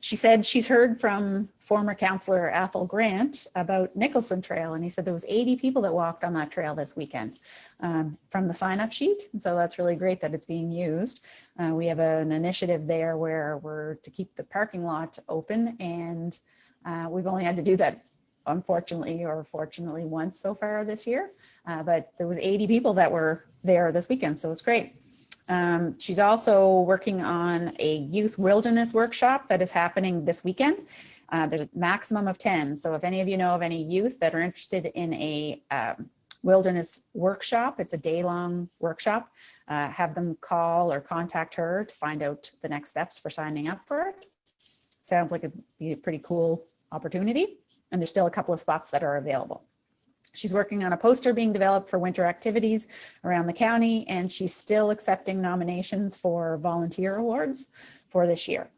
She said she's heard from former counselor Athol Grant about Nicholson Trail, and he said there was 80 people that walked on that trail this weekend from the sign-up sheet. And so that's really great that it's being used. We have an initiative there where we're to keep the parking lot open, and we've only had to do that, unfortunately or fortunately, once so far this year. But there was 80 people that were there this weekend, so it's great. She's also working on a youth wilderness workshop that is happening this weekend. There's a maximum of 10. So if any of you know of any youth that are interested in a wilderness workshop, it's a day-long workshop, have them call or contact her to find out the next steps for signing up for it. Sounds like it'd be a pretty cool opportunity. And there's still a couple of spots that are available. She's working on a poster being developed for winter activities around the county, and she's still accepting nominations for volunteer awards for this year.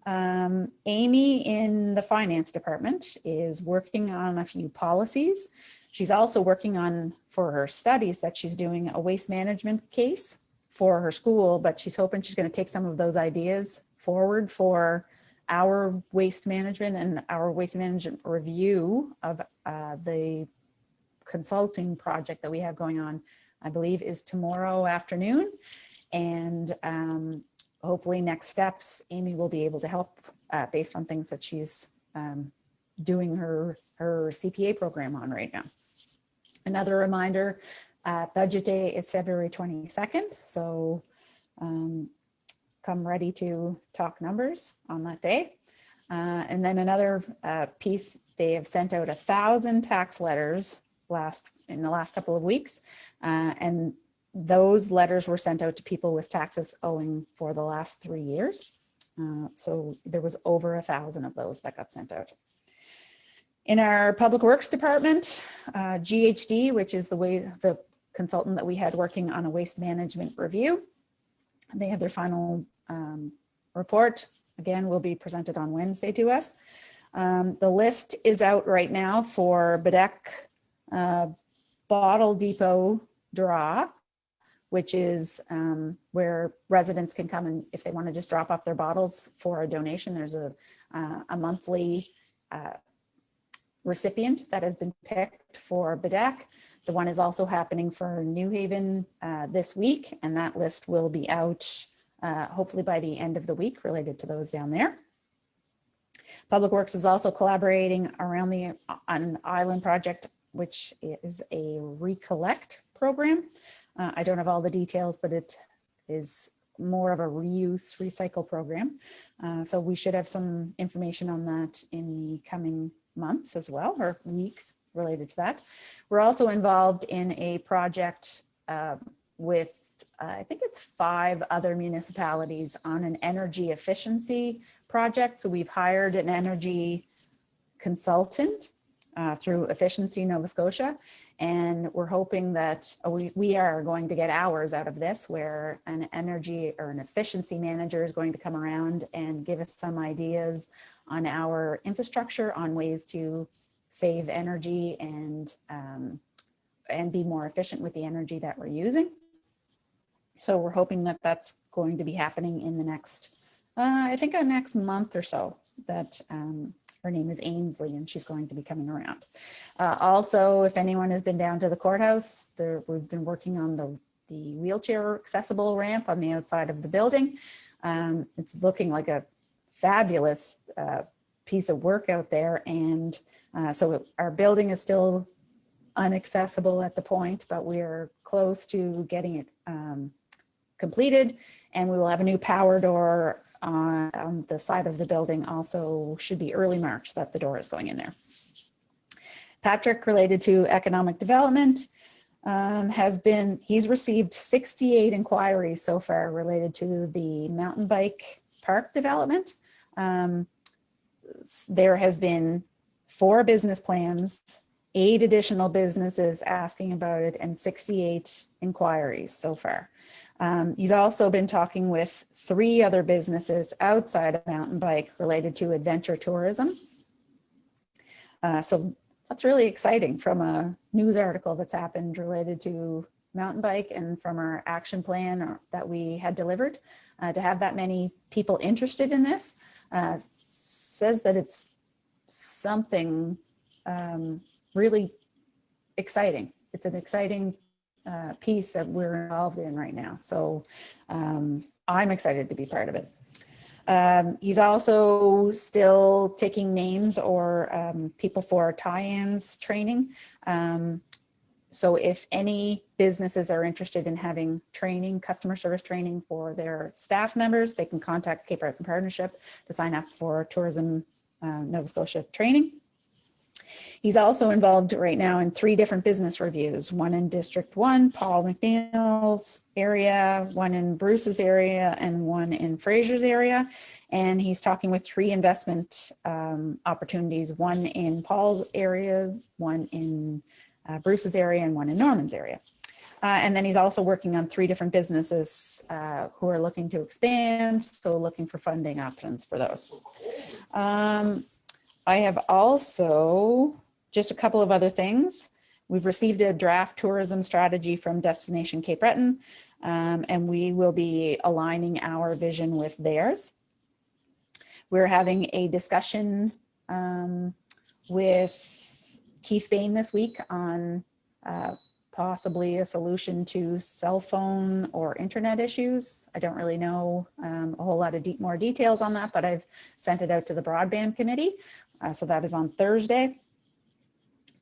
Amy in the finance department is working on a few policies. She's also working on, for her studies that she's doing, a waste management case for her school, but she's hoping she's going to take some of those ideas forward for our waste management and our waste management review of the consulting project that we have going on, I believe is tomorrow afternoon. And hopefully next steps, Amy will be able to help based on things that she's doing her CPA program on right now. Another reminder, budget day is February 22nd. So come ready to talk numbers on that day. And then another piece, they have sent out 1,000 tax letters in the last couple of weeks. And those letters were sent out to people with taxes owing for the last 3 years. So there was over 1,000 of those that got sent out. In our Public Works Department, GHD, which is the consultant that we had working on a waste management review, they have their final report. Again, will be presented on Wednesday to us. The list is out right now for Bedeck Bottle Depot Draw, which is where residents can come and if they want to just drop off their bottles for a donation, there's a monthly recipient that has been picked for Bedeck. The one is also happening for New Haven this week, and that list will be out hopefully by the end of the week related to those down there. Public Works is also collaborating around an island project, which is a recollect program. I don't have all the details, but it is more of a reuse recycle program. So we should have some information on that in the coming months as well, or weeks related to that. We're also involved in a project with, I think it's 5 other municipalities on an energy efficiency project. So we've hired an energy consultant through Efficiency Nova Scotia. And we're hoping that we are going to get hours out of this where an energy or an efficiency manager is going to come around and give us some ideas on our infrastructure, on ways to save energy and be more efficient with the energy that we're using. So we're hoping that that's going to be happening in the next, I think next month or so, that her name is Ainsley and she's going to be coming around. Also, if anyone has been down to the courthouse, we've been working on the wheelchair accessible ramp on the outside of the building. It's looking like a fabulous piece of work out there. And so our building is still inaccessible at the point, but we're close to getting it completed. And we will have a new power door on the side of the building. Also should be early March that the door is going in there. Patrick, related to economic development, he's received 68 inquiries so far related to the mountain bike park development. There has been 4 business plans, 8 additional businesses asking about it, and 68 inquiries so far. He's also been talking with 3 other businesses outside of mountain bike related to adventure tourism. So that's really exciting from a news article that's happened related to mountain bike and from our action plan that we had delivered. To have that many people interested in this says that it's something really exciting. It's an exciting piece that we're involved in right now. So I'm excited to be part of it. He's also still taking names or people for tie-ins training. So if any businesses are interested in having training, customer service training for their staff members, they can contact Cape Breton Partnership to sign up for Tourism Nova Scotia training. He's also involved right now in 3 different business reviews, one in District 1, Paul McNeil's area, one in Bruce's area, and one in Fraser's area. And he's talking with 3 investment opportunities, one in Paul's area, one in Bruce's area, and one in Norman's area. And then he's also working on 3 different businesses who are looking to expand, so looking for funding options for those. I have also just a couple of other things. We've received a draft tourism strategy from Destination Cape Breton, and we will be aligning our vision with theirs. We're having a discussion with Keith Bain this week on possibly a solution to cell phone or internet issues. I don't really know a whole lot of more details on that, but I've sent it out to the broadband committee. So that is on Thursday.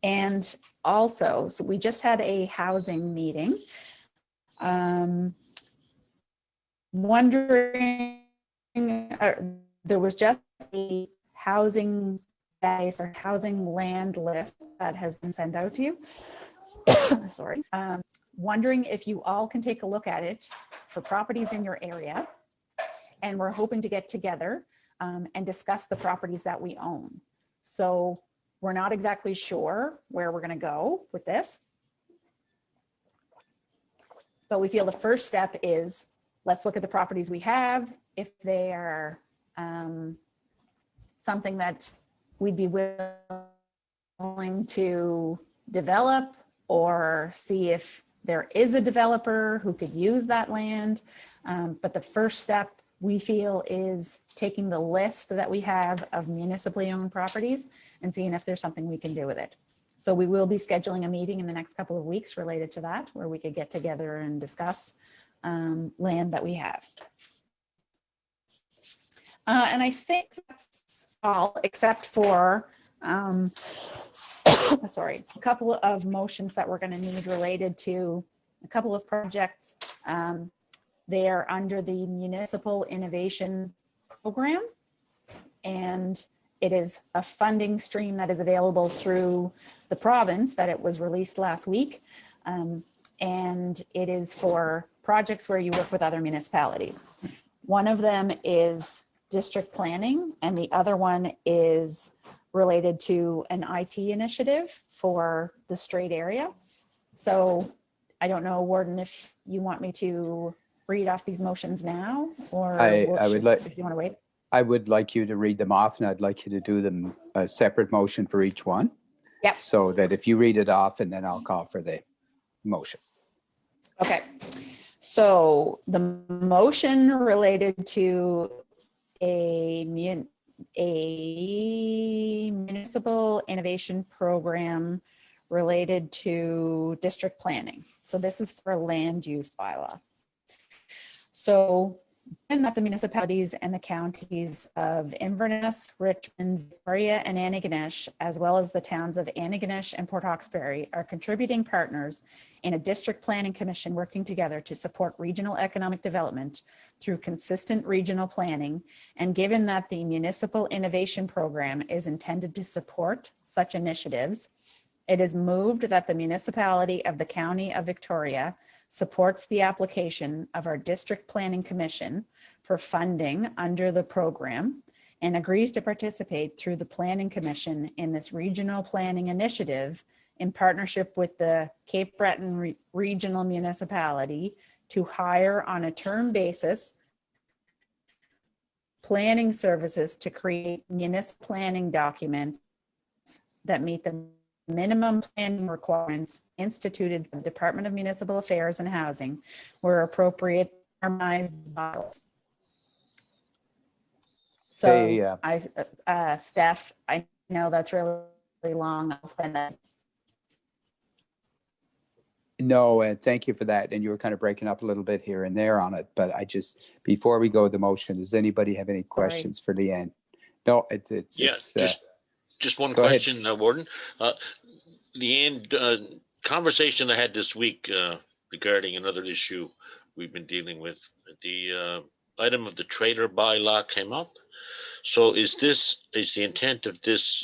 And also, so we just had a housing meeting. Wondering, there was just a housing base or housing land list that has been sent out to you. Sorry. Wondering if you all can take a look at it for properties in your area. And we're hoping to get together and discuss the properties that we own. So we're not exactly sure where we're going to go with this. But we feel the first step is let's look at the properties we have. If they are something that we'd be willing to develop, or see if there is a developer who could use that land. But the first step we feel is taking the list that we have of municipally owned properties and seeing if there's something we can do with it. So we will be scheduling a meeting in the next couple of weeks related to that, where we could get together and discuss land that we have. And I think that's all except for sorry, a couple of motions that we're going to need related to a couple of projects. They are under the Municipal Innovation Program, and it is a funding stream that is available through the province that it was released last week. And it is for projects where you work with other municipalities. One of them is district planning, and the other one is related to an IT initiative for the Strait area. So I don't know, Warden, if you want me to read off these motions now, or I would like, if you want to wait. I would like you to read them off, and I'd like you to do them a separate motion for each one. Yep. So that if you read it off, and then I'll call for the motion. Okay. So the motion related to a municipal innovation program related to district planning. So this is for land use bylaw. So and that the municipalities and the counties of Inverness, Richmond, Victoria, and Antigonish, as well as the towns of Antigonish and Port Hawkesbury, are contributing partners in a district planning commission working together to support regional economic development through consistent regional planning. And given that the Municipal Innovation Program is intended to support such initiatives, it is moved that the municipality of the County of Victoria supports the application of our District Planning Commission for funding under the program and agrees to participate through the Planning Commission in this regional planning initiative in partnership with the Cape Breton Regional Municipality to hire on a term basis planning services to create municipal planning documents that meet the minimum planning requirements instituted by the Department of Municipal Affairs and Housing where appropriate, harmonized bylaws. Hey, So Steph, I know that's really long. I'll send that. No, and thank you for that. And you were kind of breaking up a little bit here and there on it, but I just, before we go to the motion, does anybody have any questions for Leanne? No, it's Just one go ahead. question, Warden. Leanne, conversation I had this week regarding another issue we've been dealing with. The item of the trailer bylaw came up. So is the intent of this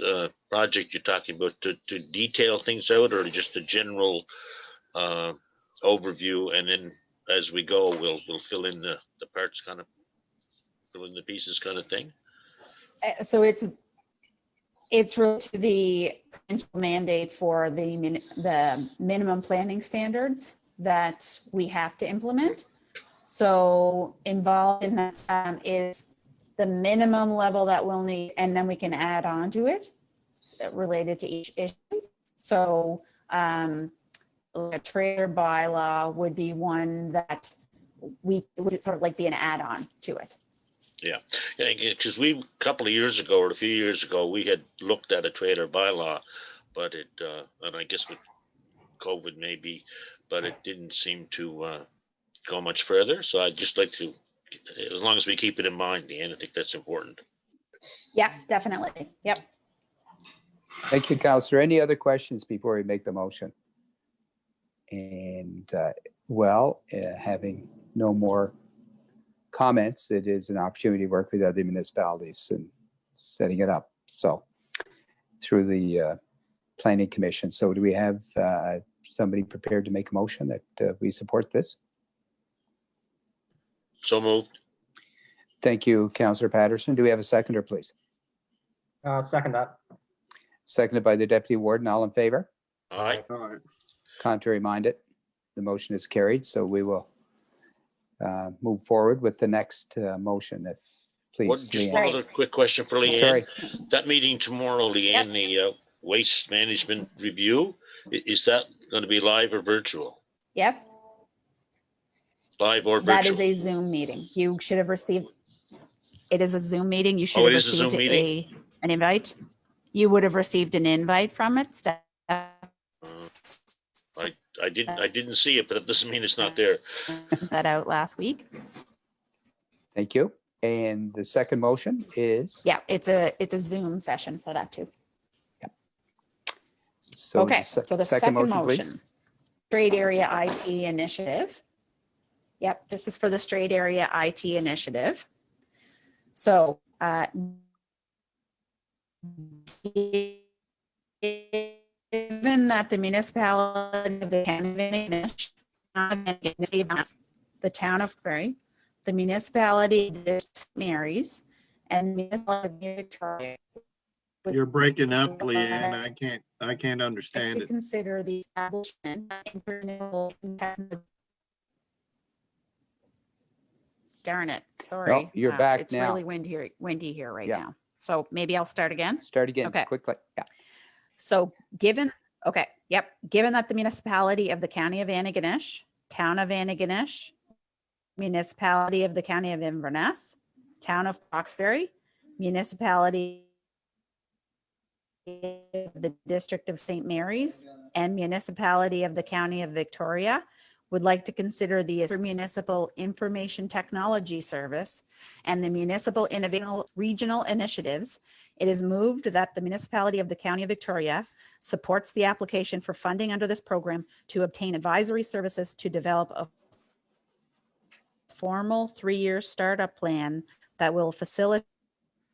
project you're talking about to detail things out, or just a general overview, and then as we go, we'll fill in the parts, kind of fill in the pieces, kind of thing? So it's related to the provincial mandate for the minimum planning standards that we have to implement. So involved in that is the minimum level that we'll need, and then we can add on to it related to each issue. So a trailer bylaw would be one that would sort of like be an add-on to it. Yeah, because a couple of years ago or a few years ago, we had looked at a trailer bylaw, but it, and I guess with COVID maybe, but it didn't seem to go much further. So I'd just like to, as long as we keep it in mind, Leanne, I think that's important. Yeah, definitely. Yep. Thank you, Counselor. Any other questions before we make the motion? And having no more comments, it is an opportunity to work with other municipalities and setting it up. So through the Planning Commission. So do we have somebody prepared to make a motion that we support this? So moved. Thank you, Councillor Patterson. Do we have a seconder, please? Second that. Seconded by the Deputy Warden. All in favor? Aye. Contrary minded? The motion is carried. So we will move forward with the next motion, if please. Just Leanne. one other quick question for Leanne. Sorry. That meeting tomorrow, Leanne, the waste management review, is that going to be live or virtual? Yes, Live or virtual? that is a Zoom meeting. You should have received, it is a Zoom meeting. You should Oh, have it is a Zoom received meeting? an invite. You would have received an invite from it. Steph. I didn't see it, but it doesn't mean it's not there. Sent that out last week. Thank you. And the second motion is? Yeah, it's a Zoom session for that too. So Okay, so the second please. motion, Straight Area IT Initiative. Yep, this is for the Straight Area IT Initiative. So given that the municipality of the County of Antigonish, the town of Prairie, the municipality of St. Mary's, and the municipality of Victoria. You're breaking up, Leanne. I can't understand To it. consider the establishment of internal. Darn it, sorry. No, you're back It's now. really windy here right Yeah. now. So maybe I'll start again. Start again Okay. quickly. Yeah. So given that the municipality of the County of Antigonish, Town of Antigonish, municipality of the County of Inverness, Town of Hawkesbury, municipality of the District of St. Mary's, and municipality of the County of Victoria would like to consider the Municipal Information Technology Service and the Municipal Innovative Regional Initiatives, it is moved that the municipality of the County of Victoria supports the application for funding under this program to obtain advisory services to develop a formal 3-year startup plan that will facilitate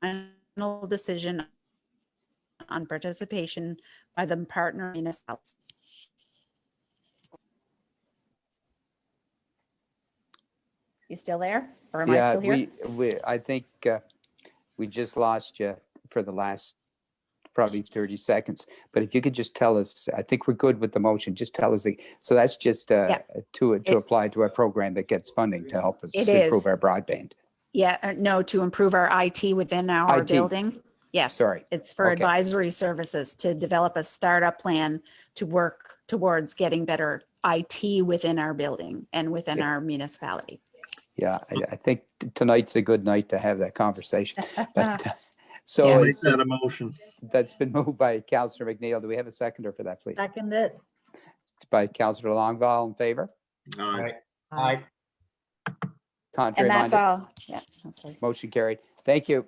final decision on participation by the partner municipalities. You still there? Or am I Yeah, still here? I think we just lost you for the last probably 30 seconds. But if you could just tell us, I think we're good with the motion. Just tell us. So that's just Yeah. to It- apply to a program that gets funding to help us It improve is. our broadband. Yeah, no, to improve our IT within our IT. building. Yes. Sorry. It's for Okay. advisory services to develop a startup plan to work towards getting better IT within our building and within our municipality. Yeah, I think tonight's a good night to have that conversation. But, so Yeah. Make it's, that a motion. that's been moved by Councillor McNeil. Do we have a seconder for that, please? Second it. By Councillor Longval, in favor? Aye. Aye. Contrary And that's minded? all. Yeah, that's all. Motion carried. Thank you.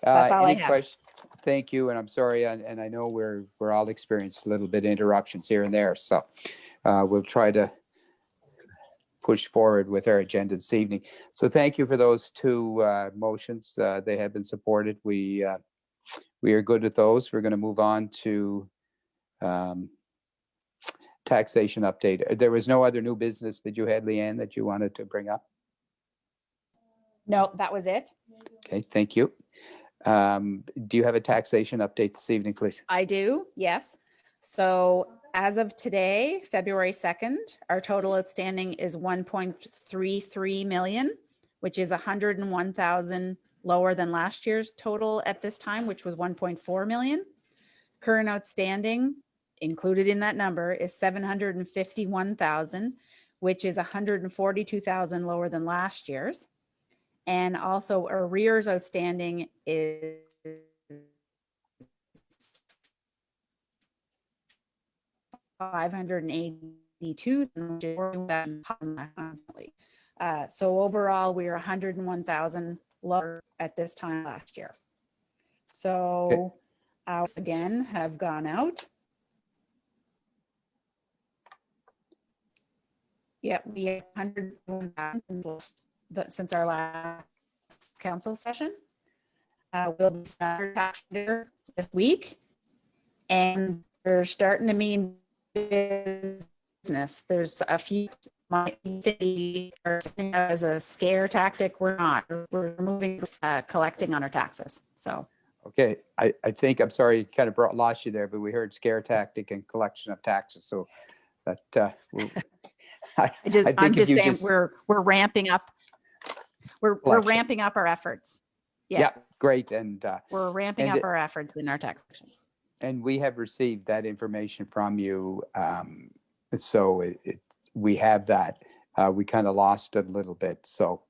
That's all I Any have. questions? Thank you, and I'm sorry, and I know we're all experienced a little bit of interruptions here and there, so we'll try to push forward with our agenda this evening. So thank you for those two motions. They have been supported. We are good with those. We're going to move on to taxation update. There was no other new business that you had, Leanne, that you wanted to bring up? No, that was it. Okay, thank you. Do you have a taxation update this evening, please? I do, yes. So as of today, February 2nd, our total outstanding is 1.33 million, which is 101,000 lower than last year's total at this time, which was 1.4 million. Current outstanding included in that number is 751,000, which is 142,000 lower than last year's. And also arrears outstanding is $582,000. So overall, we are 101,000 lower at this time last year. So ours again have gone out. Yep, we have 101,000 since our last council session. We'll be starting tax year this week, and we're starting to mean business. There's a few might be as a scare tactic. We're not. We're moving, collecting on our taxes. So. Okay, I think, I'm sorry, kind of lost you there, but we heard scare tactic and collection of taxes. So that I'm just saying we're ramping up. We're ramping up our efforts. Yeah, great. And we're ramping up our efforts in our taxation. And we have received that information from you. So we have that. We kind of lost it a little bit. So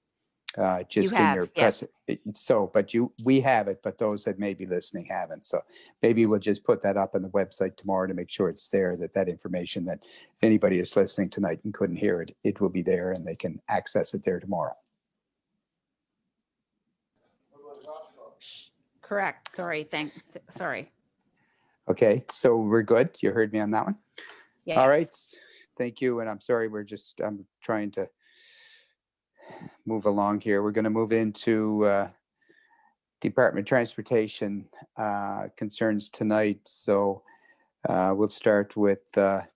just in your press. So, but we have it, but those that may be listening haven't. So maybe we'll just put that up on the website tomorrow to make sure it's there, that information, that if anybody is listening tonight and couldn't hear it, it will be there and they can access it there tomorrow. Correct. Sorry. Thanks. Sorry. Okay. So we're good. You heard me on that one? Yes. All right. Thank you. And I'm sorry, I'm trying to move along here. We're going to move into Department of Transportation concerns tonight. So we'll start with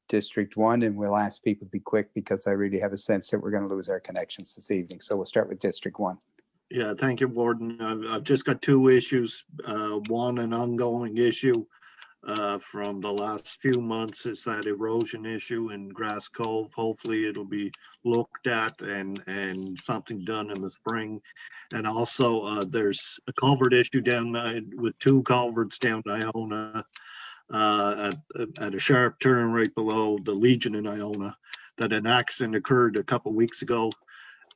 District 1, and we'll ask people to be quick because I really have a sense that we're going to lose our connections this evening. So we'll start with District 1. Yeah, thank you, Warden. I've just got two issues. One, an ongoing issue from the last few months is that erosion issue in Grass Cove. Hopefully it'll be looked at and something done in the spring. And also there's a culvert issue down with two culverts down Iona at a sharp turn right below the Legion in Iona, that an accident occurred a couple weeks ago.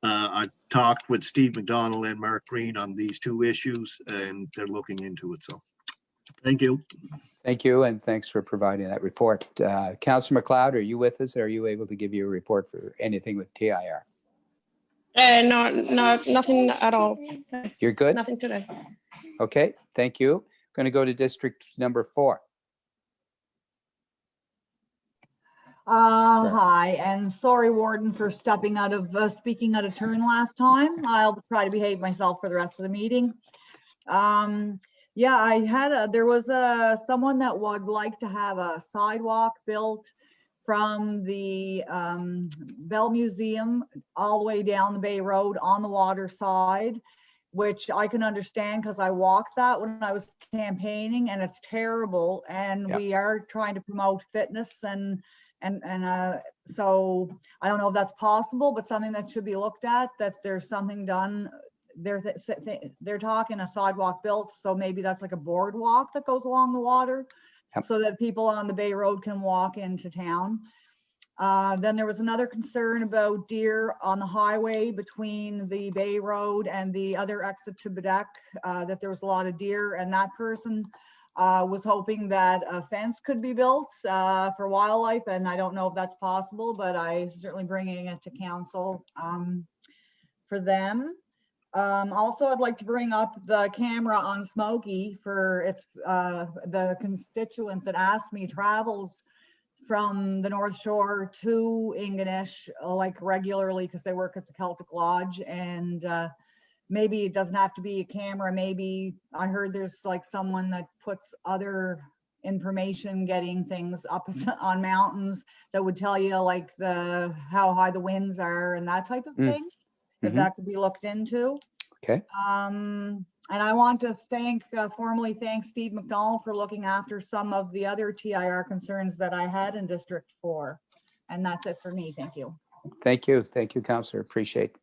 I talked with Steve McDonald and Mark Green on these two issues, and they're looking into it. So Thank you. Thank you, and thanks for providing that report. Councillor McLeod, are you with us? Are you able to give you a report for anything with TIR? No, nothing at all. You're good? Nothing today. Okay, thank you. Going to go to district number 4. Hi, and sorry, Warden, for stepping out of, speaking out of turn last time. I'll try to behave myself for the rest of the meeting. Yeah, there was someone that would like to have a sidewalk built from the Bell Museum all the way down the Bay Road on the water side, which I can understand because I walked that when I was campaigning, and it's terrible. And Yeah. we are trying to promote fitness so I don't know if that's possible, but something that should be looked at, that there's something done. They're talking a sidewalk built, so maybe that's like a boardwalk that goes along the water. Yep. So that people on the Bay Road can walk into town. Then there was another concern about deer on the highway between the Bay Road and the other exit to Bedeck, that there was a lot of deer, and that person was hoping that a fence could be built for wildlife, and I don't know if that's possible, but I certainly bringing it to council for them. Also, I'd like to bring up the camera on Smoky for its the constituent that asked me travels from the North Shore to Ingonish like regularly because they work at the Celtic Lodge, and maybe it doesn't have to be a camera. Maybe I heard there's like someone that puts other information, getting things up on mountains that would tell you like how high the winds are and that type of thing. If that could be looked into. Okay. And I want to formally thank Steve McDonald for looking after some of the other TIR concerns that I had in District 4. And that's it for me. Thank you. Thank you. Thank you, Councillor. Appreciate.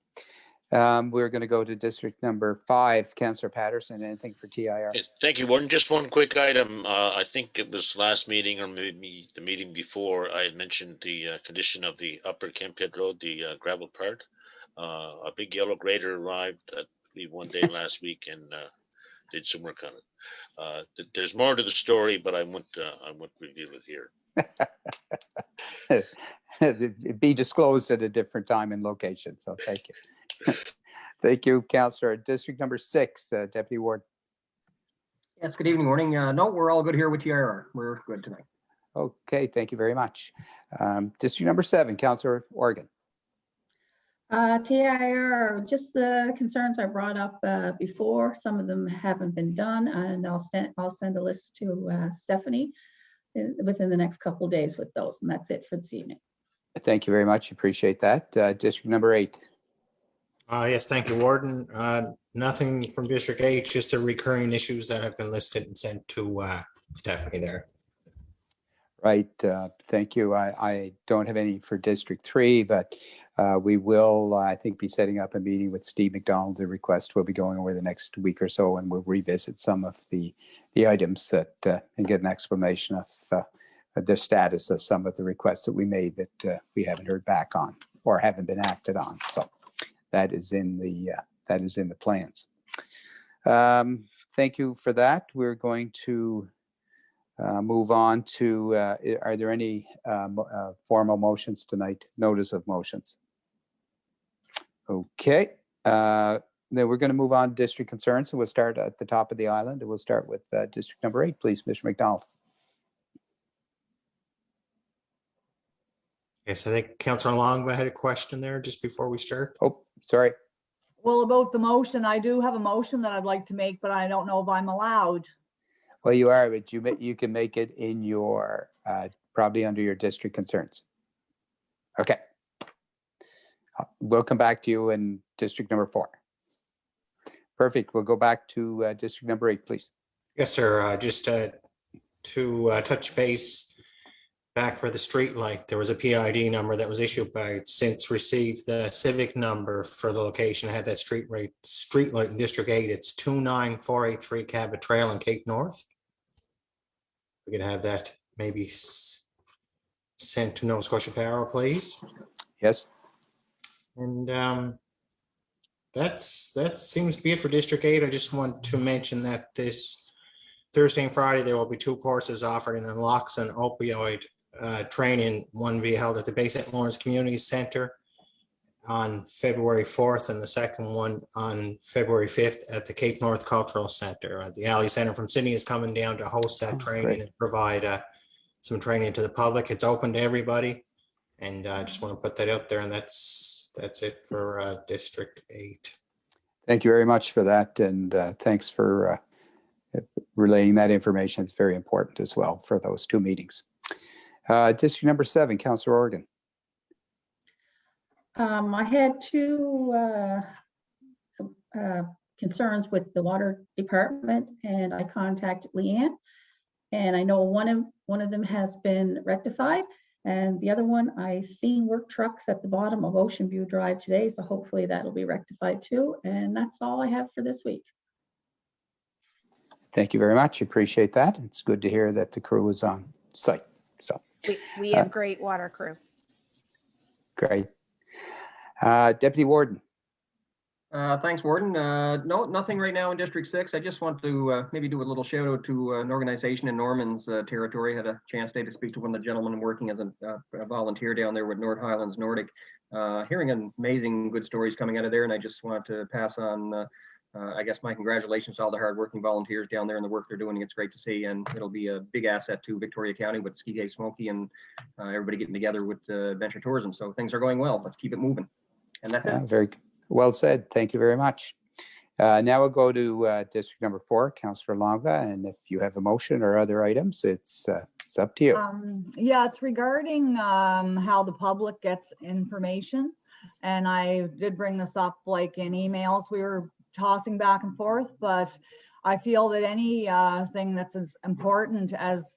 We're going to go to district number 5. Councillor Patterson, anything for TIR? Yes, thank you, Warden. Just one quick item. I think it was last meeting or maybe the meeting before, I had mentioned the condition of the Upper Kemphead Road, the gravel part. A big yellow grader arrived, I believe, one day last week and did some work on it. There's more to the story, but I won't reveal it here. Be disclosed at a different time and location. So thank you. Thank you, Councillor. District number 6, Deputy Warden. Yes, good evening, morning. No, we're all good here with TIR. We're good tonight. Okay, thank you very much. District number 7, Councillor Organ. TIR, just the concerns I brought up before. Some of them haven't been done, and I'll send a list to Stephanie within the next couple of days with those, and that's it for this evening. Thank you very much. Appreciate that. District number 8. Yes, thank you, Warden. Nothing from District 8, just the recurring issues that have been listed and sent to Stephanie there. Right. Thank you. I don't have any for District 3, but we will, I think, be setting up a meeting with Steve McDonald. The request will be going over the next week or so, and we'll revisit some of the items that and get an explanation of the status of some of the requests that we made that we haven't heard back on or haven't been acted on. So that is in the plans. Thank you for that. We're going to move on to, are there any formal motions tonight? Notice of motions. Okay. Then we're going to move on to district concerns. So we'll start at the top of the island, and we'll start with district number 8, please, Mr. McDonald. Yes, I think Councillor Long had a question there just before we start. Oh, sorry. Well, about the motion, I do have a motion that I'd like to make, but I don't know if I'm allowed. Well, you are, but you can make it in your, probably under your district concerns. Okay. We'll come back to you in district number 4. Perfect. We'll go back to district number 8, please. Yes, sir. Just to touch base back for the street light, there was a PID number that was issued by since received the civic number for the location. I had that street light in District 8. It's 29483 Cabot Trail in Cape North. We could have that maybe sent to Nova Scotia Power, please. Yes. And that seems to be it for District 8. I just want to mention that this Thursday and Friday, there will be 2 courses offered in naloxone opioid training. One will be held at the Bay St. Lawrence Community Center on February 4th, and the second one on February 5th at the Cape North Cultural Center. The Alley Center from Sydney is coming down to host that training great. and provide some training to the public. It's open to everybody, and I just want to put that out there. And that's it for District 8. Thank you very much for that, and thanks for relaying that information. It's very important as well for those 2 meetings. District number 7, Councillor Organ. I had 2 concerns with the water department, and I contacted Leanne. And I know one of them has been rectified, and the other one, I seen work trucks at the bottom of Ocean View Drive today, so hopefully that'll be rectified too. And that's all I have for this week. Thank you very much. Appreciate that. It's good to hear that the crew is on site. So We have great water crew. great. Deputy Warden. Thanks, Warden. No, nothing right now in District 6. I just want to maybe do a little shout out to an organization in Norman's territory. Had a chance today to speak to one of the gentlemen working as a volunteer down there with North Highlands Nordic. Hearing amazing good stories coming out of there, and I just want to pass on, I guess, my congratulations to all the hardworking volunteers down there and the work they're doing. It's great to see, and it'll be a big asset to Victoria County with Ski Gay Smoky and everybody getting together with adventure tourism. So things are going well. Let's keep it moving. And that's it. Very well said. Thank you very much. Now we'll go to District number 4, Councillor Longva, and if you have a motion or other items, it's up to you. Yeah, it's regarding how the public gets information. And I did bring this up like in emails we were tossing back and forth, but I feel that any thing that's as important as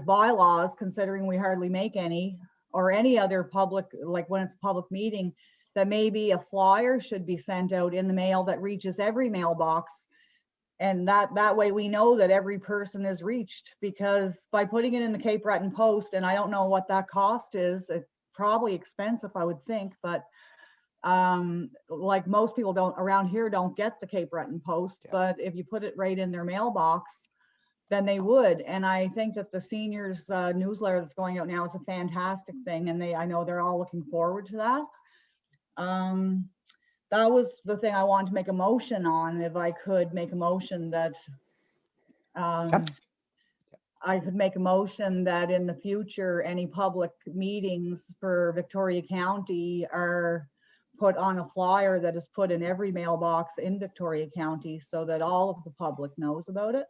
bylaws, considering we hardly make any, or any other public, like when it's a public meeting, that maybe a flyer should be sent out in the mail that reaches every mailbox. And that way we know that every person is reached, because by putting it in the Cape Breton Post, and I don't know what that cost is, it's probably expensive, I would think, but like most people around here don't get the Cape Breton Post, but if you put it right in their mailbox, then they would. And I think that the seniors newsletter that's going out now is a fantastic thing, and I know they're all looking forward to that. That was the thing I wanted to make a motion on. If I could make a motion that I could make a motion that in the future, any public meetings for Victoria County are put on a flyer that is put in every mailbox in Victoria County, so that all of the public knows about it.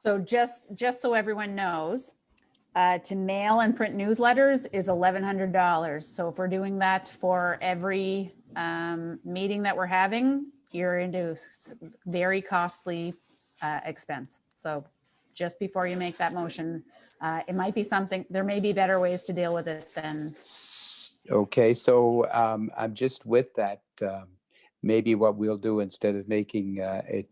So just so everyone knows, to mail and print newsletters is $1,100. So if we're doing that for every meeting that we're having, you're into very costly expense. So just before you make that motion, it might be something, there may be better ways to deal with it than. Okay, so I'm just with that. Maybe what we'll do, instead of making it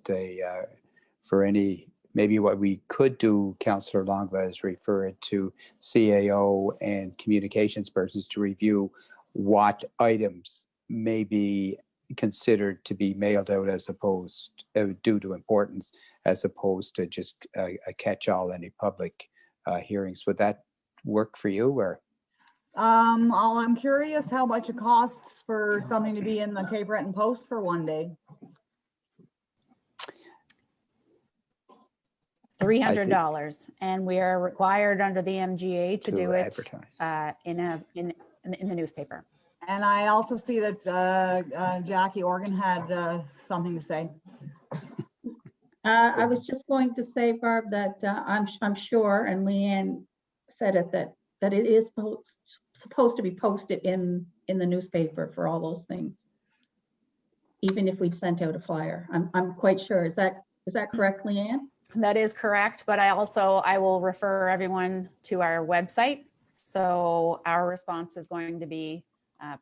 for any, maybe what we could do, Councillor Longva, is refer it to CAO and communications persons to review what items may be considered to be mailed out as opposed, due to importance, as opposed to just a catch-all any public hearings. Would that work for you, or? I'm curious how much it costs for something to be in the Cape Breton Post for one day. $300, and we are required under the MGA to do it in the newspaper. And I also see that Jackie Organ had something to say. I was just going to say, Barb, that I'm sure, and Leanne said it, that it is supposed to be posted in the newspaper for all those things, even if we'd sent out a flyer. I'm quite sure. Is that correct, Leanne? That is correct, but I will refer everyone to our website. So our response is going to be,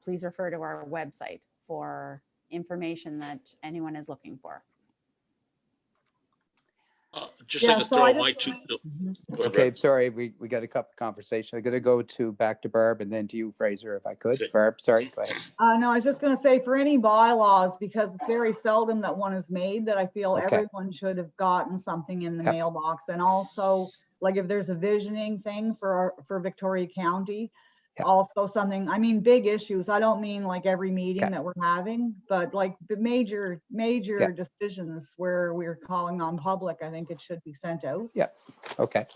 please refer to our website for information that anyone is looking for. just Yeah, like to so I throw my just- two. Mhm. Go ahead, Okay, Barb. sorry, we got a couple conversation. I'm gonna go back to Barb and then to you, Fraser, if I could. Okay. Barb, sorry, go ahead. No, I was just gonna say for any bylaws, because it's very seldom that one is made, that I feel Okay. everyone should have gotten something in the Yep. mailbox. And also, like if there's a visioning thing for Victoria County, Yep. also something, I mean, big issues. I don't mean like every meeting Okay. that we're having, but like the major Yep. decisions where we're calling on public, I think it should be sent out. Okay.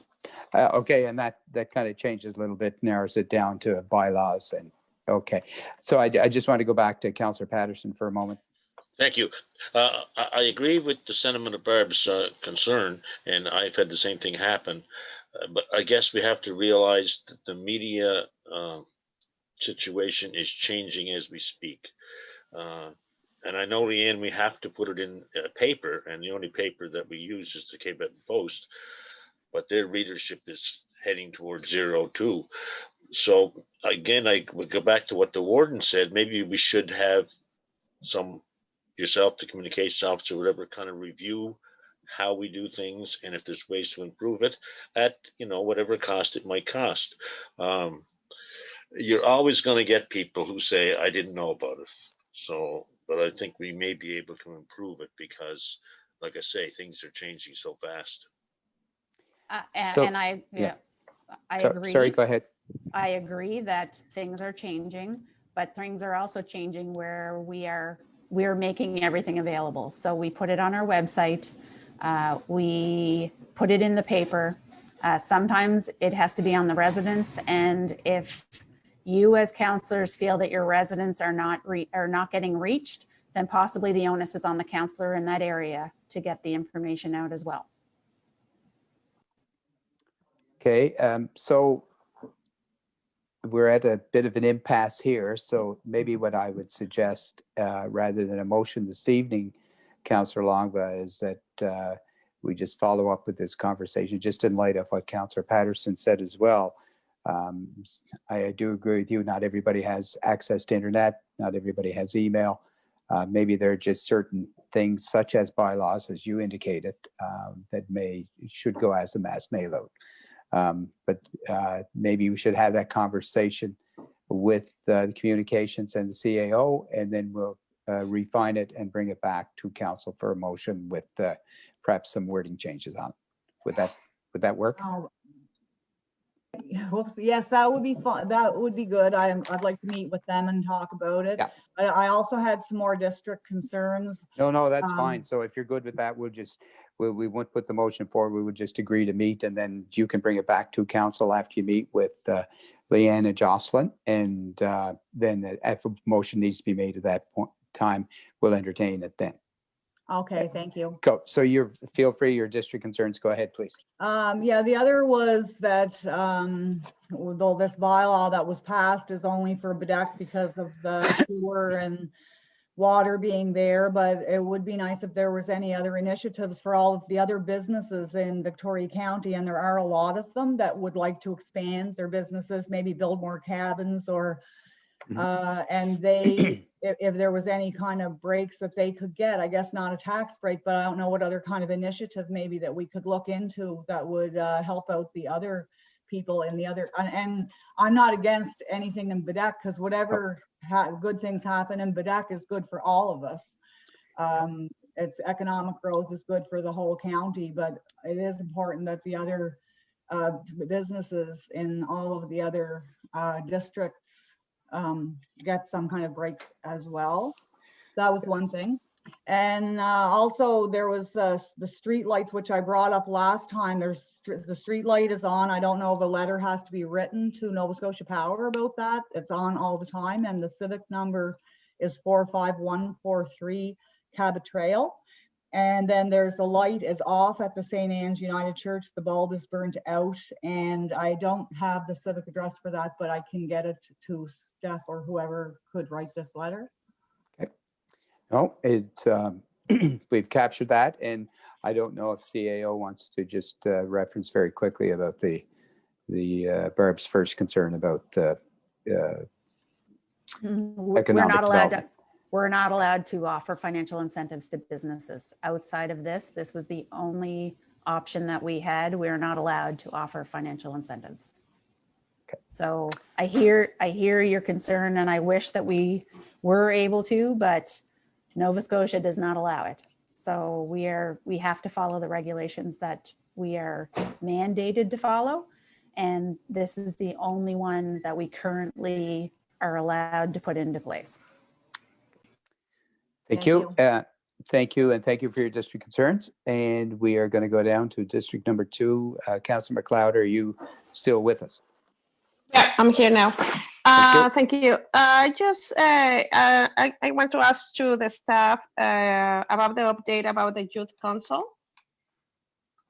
Okay, and that kind of changes a little bit, narrows it down to bylaws and, okay. So I just want to go back to Councillor Patterson for a moment. Thank you. I agree with the sentiment of Barb's concern, and I've had the same thing happen. But I guess we have to realize that the media situation is changing as we speak. And I know, Leanne, we have to put it in paper, and the only paper that we use is the Cape Breton Post, but their readership is heading towards 0 too. So again, I would go back to what the warden said. Maybe we should have yourself, the communications officer, whatever, kind of review how we do things, and if there's ways to improve it at, whatever cost it might cost. You're always going to get people who say, I didn't know about it. So, but I think we may be able to improve it because, like I say, things are changing so fast. So- And I agree. Sorry, go ahead. I agree that things are changing, but things are also changing where we're making everything available. So we put it on our website. We put it in the paper. Sometimes it has to be on the residents. And if you as counselors feel that your residents are not getting reached, then possibly the onus is on the counselor in that area to get the information out as well. Okay, so we're at a bit of an impasse here. So maybe what I would suggest, rather than a motion this evening, Councillor Longba, is that we just follow up with this conversation, just in light of what Councillor Patterson said as well. I do agree with you. Not everybody has access to internet. Not everybody has email. Maybe there are just certain things, such as bylaws, as you indicated, that should go as a mass mail out. But maybe we should have that conversation with the communications and the CAO, and then we'll refine it and bring it back to council for a motion with perhaps some wording changes on it. Would that work? Whoops, yes, that would be fun. That would be good. I'd like to meet with them and talk about it. Yeah. I also had some more district concerns. No, that's fine. So if you're good with that, we won't put the motion forward. We would just agree to meet, and then you can bring it back to council after you meet with Leanne and Jocelyn. And then if a motion needs to be made at that point time, we'll entertain it then. Okay, thank you. Go. So feel free, your district concerns, go ahead, please. Yeah, the other was that though this bylaw that was passed is only for Bedeque because of the sewer and water being there, but it would be nice if there was any other initiatives for all of the other businesses in Victoria County, and there are a lot of them that would like to expand their businesses, maybe build more cabins or and if there was any kind of breaks that they could get, I guess not a tax break, but I don't know what other kind of initiative maybe that we could look into that would help out the other people in the other, and I'm not against anything in Bedeque, because whatever good things happen in Bedeque is good for all of us. It's economic growth is good for the whole county, but it is important that the other businesses in all of the other districts get some kind of breaks as well. That was one thing. And also there was the street lights, which I brought up last time. The street light is on. I don't know if a letter has to be written to Nova Scotia Power about that. It's on all the time, and the civic number is 45143 Cabot Trail. And then there's the light is off at the St. Anne's United Church. The bulb is burnt out, and I don't have the civic address for that, but I can get it to Steph or whoever could write this letter. Okay. No, it's we've captured that, and I don't know if CAO wants to just reference very quickly about the Barb's first concern about economic We're not allowed to offer financial incentives to businesses. Outside of this was the only option that we had, we are not allowed to offer financial incentives. Okay. So I hear your concern, and I wish that we were able to, but Nova Scotia does not allow it. So we have to follow the regulations that we are mandated to follow. And this is the only one that we currently are allowed to put into place. Thank you. Thank you, and thank you for your district concerns. And we are going to go down to district number 2. Councilor McLeod, are you still with us? Yeah, I'm here now. you. Thank you. I want to ask to the staff about the update about the youth council.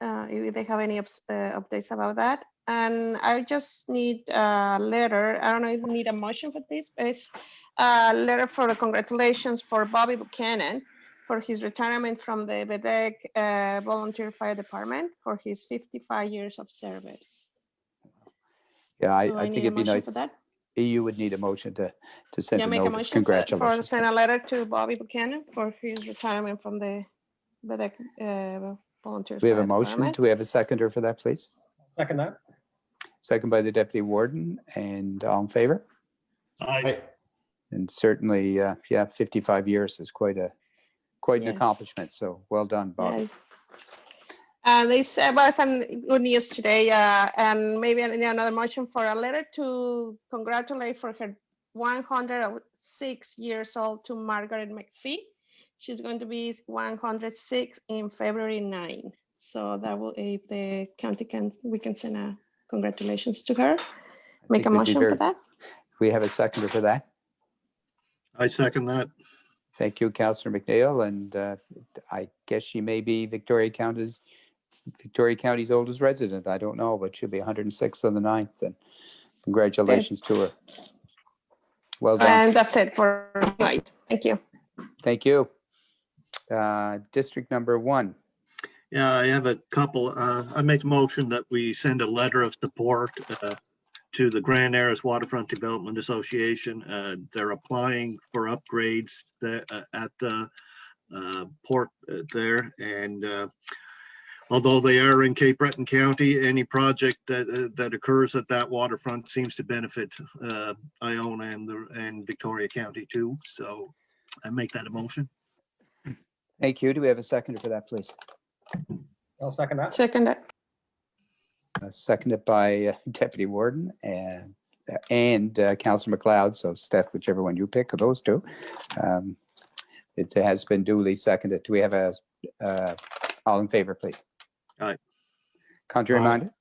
If they have any updates about that. And I just need a letter. I don't know if we need a motion for this, but it's a letter for the congratulations for Bobby Buchanan for his retirement from the Bedek Volunteer Fire Department for his 55 years of service. Yeah, So I think need a it'd be motion nice. for that. You would need a motion to send Yeah, a make a note of motion for congratulations. send a letter to Bobby Buchanan for his retirement from the Bedek Volunteer We have Fire a motion. Department. Do we have a seconder for that, please? Second that. Second by the deputy warden, and all in favor? Aye. And certainly, yeah, 55 years is quite an Yes. accomplishment. So well done, Bob. Yes. And they said about some good news today, and maybe another motion for a letter to congratulate for her 106 years old to Margaret McPhee. She's going to be 106 in February 9. So that will, if the county can, we can send a congratulations to her. Make a think we'd be motion for that. We have a seconder for that. I second that. Thank you, Councillor McNeil. And I guess she may be Victoria County's oldest resident. I don't know, but she'll be 106 on the 9th. And congratulations to her. Well done. And that's it for tonight. Thank you. Thank you. District number 1. Yeah, I have a couple. I make a motion that we send a letter of support to the Grand Airs Waterfront Development Association. They're applying for upgrades at the port there. And although they are in Cape Breton County, any project that occurs at that waterfront seems to benefit Iona and Victoria County too. So I make that a motion. Thank you. Do we have a seconder for that, please? I'll second that. Second that. Seconded by Deputy Warden and Councillor McLeod. So Steph, whichever one you pick of those two. It has been duly seconded. Do we have a all in favor, please? Aye. Contrary minded?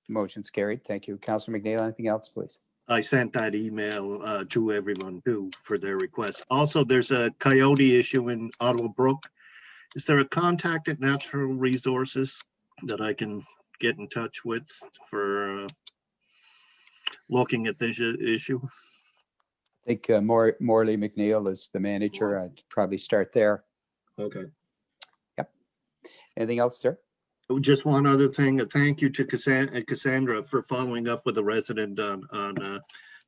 Motion's carried. Thank you. Councillor McNeil, anything else, please? I sent that email to everyone too for their requests. Also, there's a coyote issue in Ottawa Brook. Is there a contact at Natural Resources that I can get in touch with for looking at this issue? I think Morley McNeil is the manager. I'd probably start there. Okay. Yep. Anything else, sir? Just one other thing. A thank you to Cassandra for following up with a resident on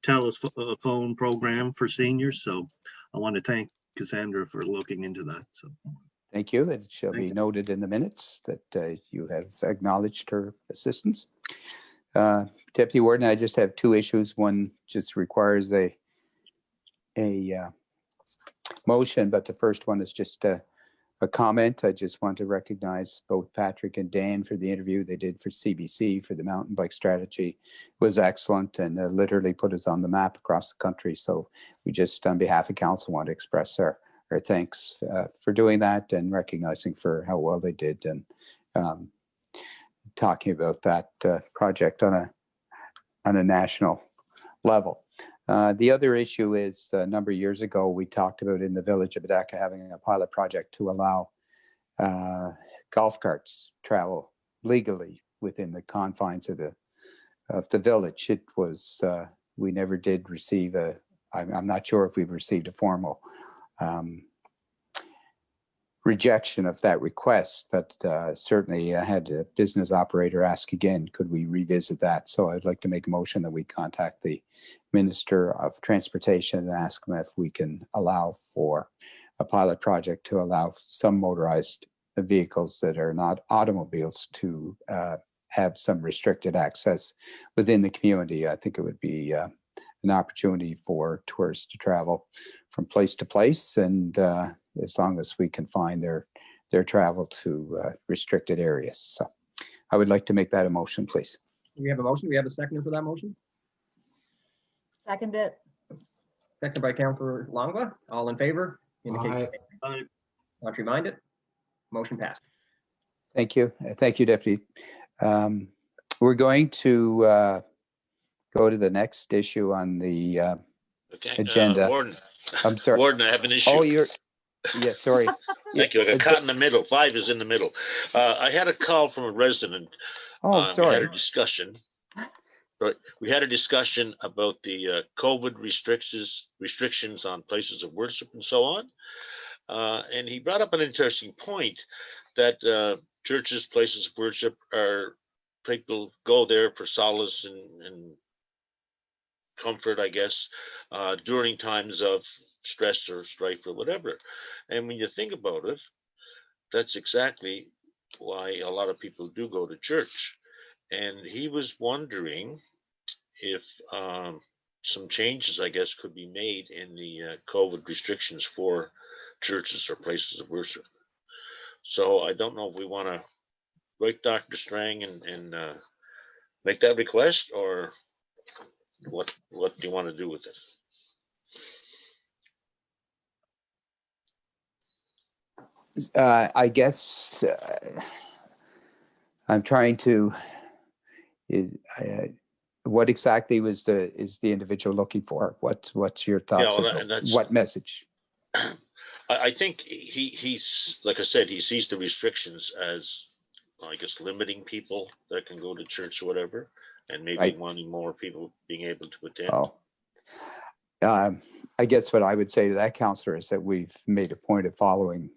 telephone program for seniors. So I want to thank Cassandra for looking into that. So thank you. It shall Thank be you. noted in the minutes that you have acknowledged her assistance. Deputy Warden, I just have 2 issues. One just requires a motion, but the first one is just a comment. I just want to recognize both Patrick and Dan for the interview they did for CBC for the mountain bike strategy. It was excellent and literally put us on the map across the country. So we just, on behalf of council, want to express our thanks for doing that and recognizing for how well they did and talking about that project on a national level. The other issue is a number of years ago, we talked about in the village of Bedeka having a pilot project to allow golf carts travel legally within the confines of the village. It was, we never did receive I'm not sure if we've received a formal rejection of that request, but certainly I had a business operator ask again, could we revisit that? So I'd like to make a motion that we contact the Minister of Transportation and ask them if we can allow for a pilot project to allow some motorized vehicles that are not automobiles to have some restricted access within the community. I think it would be an opportunity for tourists to travel from place to place, and as long as we confine their travel to restricted areas. So I would like to make that a motion, please. We have a motion. We have a second for that motion. Second it. Second by Councillor Longwa. All in favor? Indicate Aye. contrary minded. Motion passed. Thank you. Thank you, Deputy. We're going to go to the next issue on the Okay, agenda. Warden. I'm sorry. Warden, I have an issue. Oh, yeah, sorry. Thank you. I got caught in the middle. 5 is in the middle. I had a call from a resident. Oh, We had sorry. a discussion. But we had a discussion about the COVID restrictions on places of worship and so on. And he brought up an interesting point that churches, places of worship are, people go there for solace and comfort, I guess, during times of stress or strife or whatever. And when you think about it, that's exactly why a lot of people do go to church. And he was wondering if some changes, I guess, could be made in the COVID restrictions for churches or places of worship. So I don't know if we want to write Dr. Strang and make that request, or what do you want to do with it? I guess I'm trying to. What exactly is the individual looking for? What's your thoughts? well, about and that's- what message? I think he's like I said, he sees the restrictions as, I guess, limiting people that can go to church or whatever, and maybe Right. wanting more people being able to attend. Oh, I guess what I would say to that, Councillor, is that we've made a point of following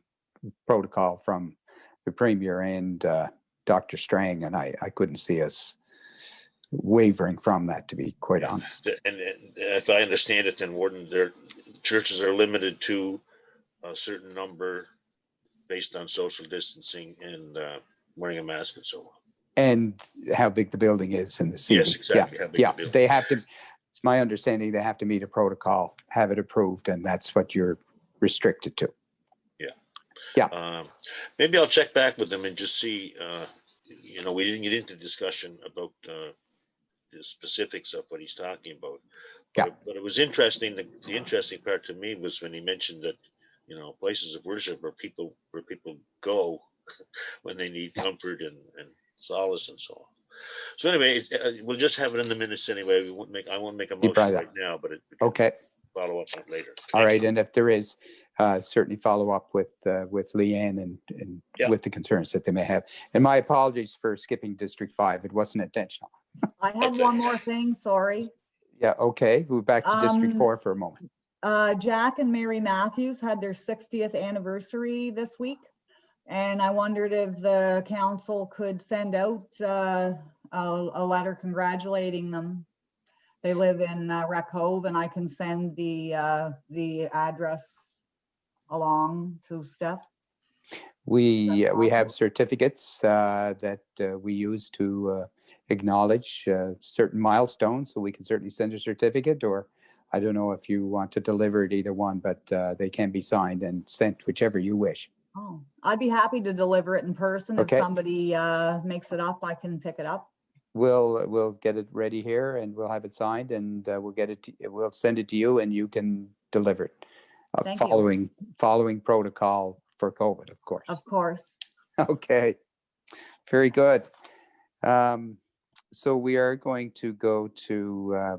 protocol from the Premier and Dr. Strang, and I couldn't see us wavering from that, to be quite honest. And if I understand it, then Warden, their churches are limited to a certain number based on social distancing and wearing a mask and so on. And how big the building is and the seating. Yes, exactly, Yeah, how big yeah. the building They have to. It's my understanding they have to meet a protocol, have it approved, and that's what you're restricted to. Maybe I'll check back with them and just see. We didn't get into discussion about the specifics of what he's talking about. Yeah. But it was interesting. The interesting part to me was when he mentioned that, places of worship are where people go when they need comfort and solace and so on. So anyway, we'll just have it in the minutes anyway. I won't make a You brought motion it right now, but Okay. follow up on it later. All Thank right. you. And if there is, certainly follow up with Leanne and Yeah. with the concerns that they may have. And my apologies for skipping District 5. It wasn't intentional. I had Okay. one more thing, sorry. Yeah. Okay. We're back to District Um, 4 for a moment. Jack and Mary Matthews had their 60th anniversary this week. And I wondered if the council could send out a letter congratulating them. They live in Wreck Cove, and I can send the address along to Steph. We That's have awesome. certificates that we use to acknowledge certain milestones, so we can certainly send a certificate, or I don't know if you want to deliver it, either one, but they can be signed and sent, whichever you wish. Oh, I'd be happy to deliver it in person. If Okay. somebody makes it up, I can pick it up. We'll get it ready here, and we'll have it signed, and we'll send it to you, and you can deliver it. Thank you. Following protocol for COVID, of course. Of course. Okay, very good. So we are going to go to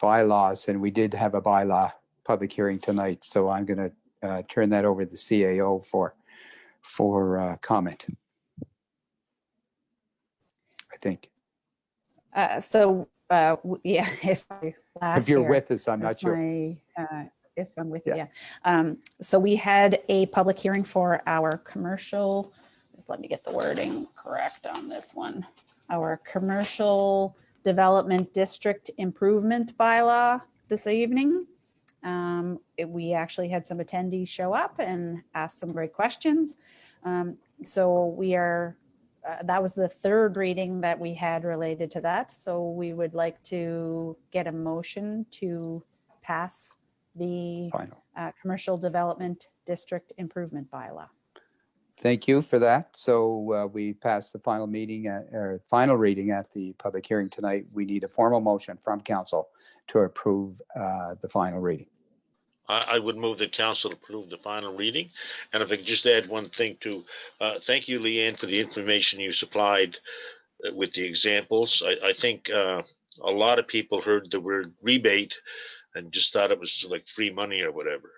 bylaws, and we did have a bylaw public hearing tonight, so I'm going to turn that over to the CAO for comment. I think. Yeah, If you're with us, I'm not sure. If I'm with Yeah. you, yeah. So we had a public hearing for our commercial, just let me get the wording correct on this one. Our commercial development district improvement bylaw this evening. We actually had some attendees show up and ask some great questions. So we are, that was the third reading that we had related to that. So we would like to get a motion to pass the Final. Commercial Development District Improvement Bylaw. Thank you for that. So we passed the final meeting or final reading at the public hearing tonight. We need a formal motion from council to approve the final reading. I would move that council approve the final reading. And if I could just add one thing too, thank you, Leanne, for the information you supplied with the examples. I think a lot of people heard the word rebate and just thought it was like free money or whatever.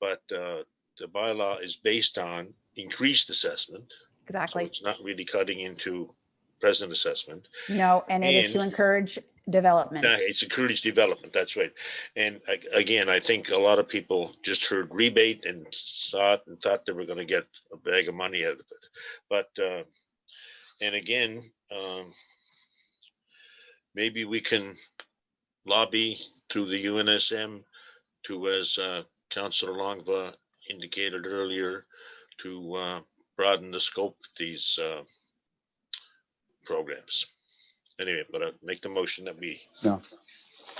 But the bylaw is based on increased assessment. Exactly. So it's not really cutting into present assessment. No, and it is to encourage development. Yeah, it's encouraged development. That's right. And again, I think a lot of people just heard rebate and saw it and thought they were going to get a bag of money out of it. But and again, maybe we can lobby through the UNSM to, as Councillor Longva indicated earlier, to broaden the scope of these programs. Anyway, but I'll make the motion that we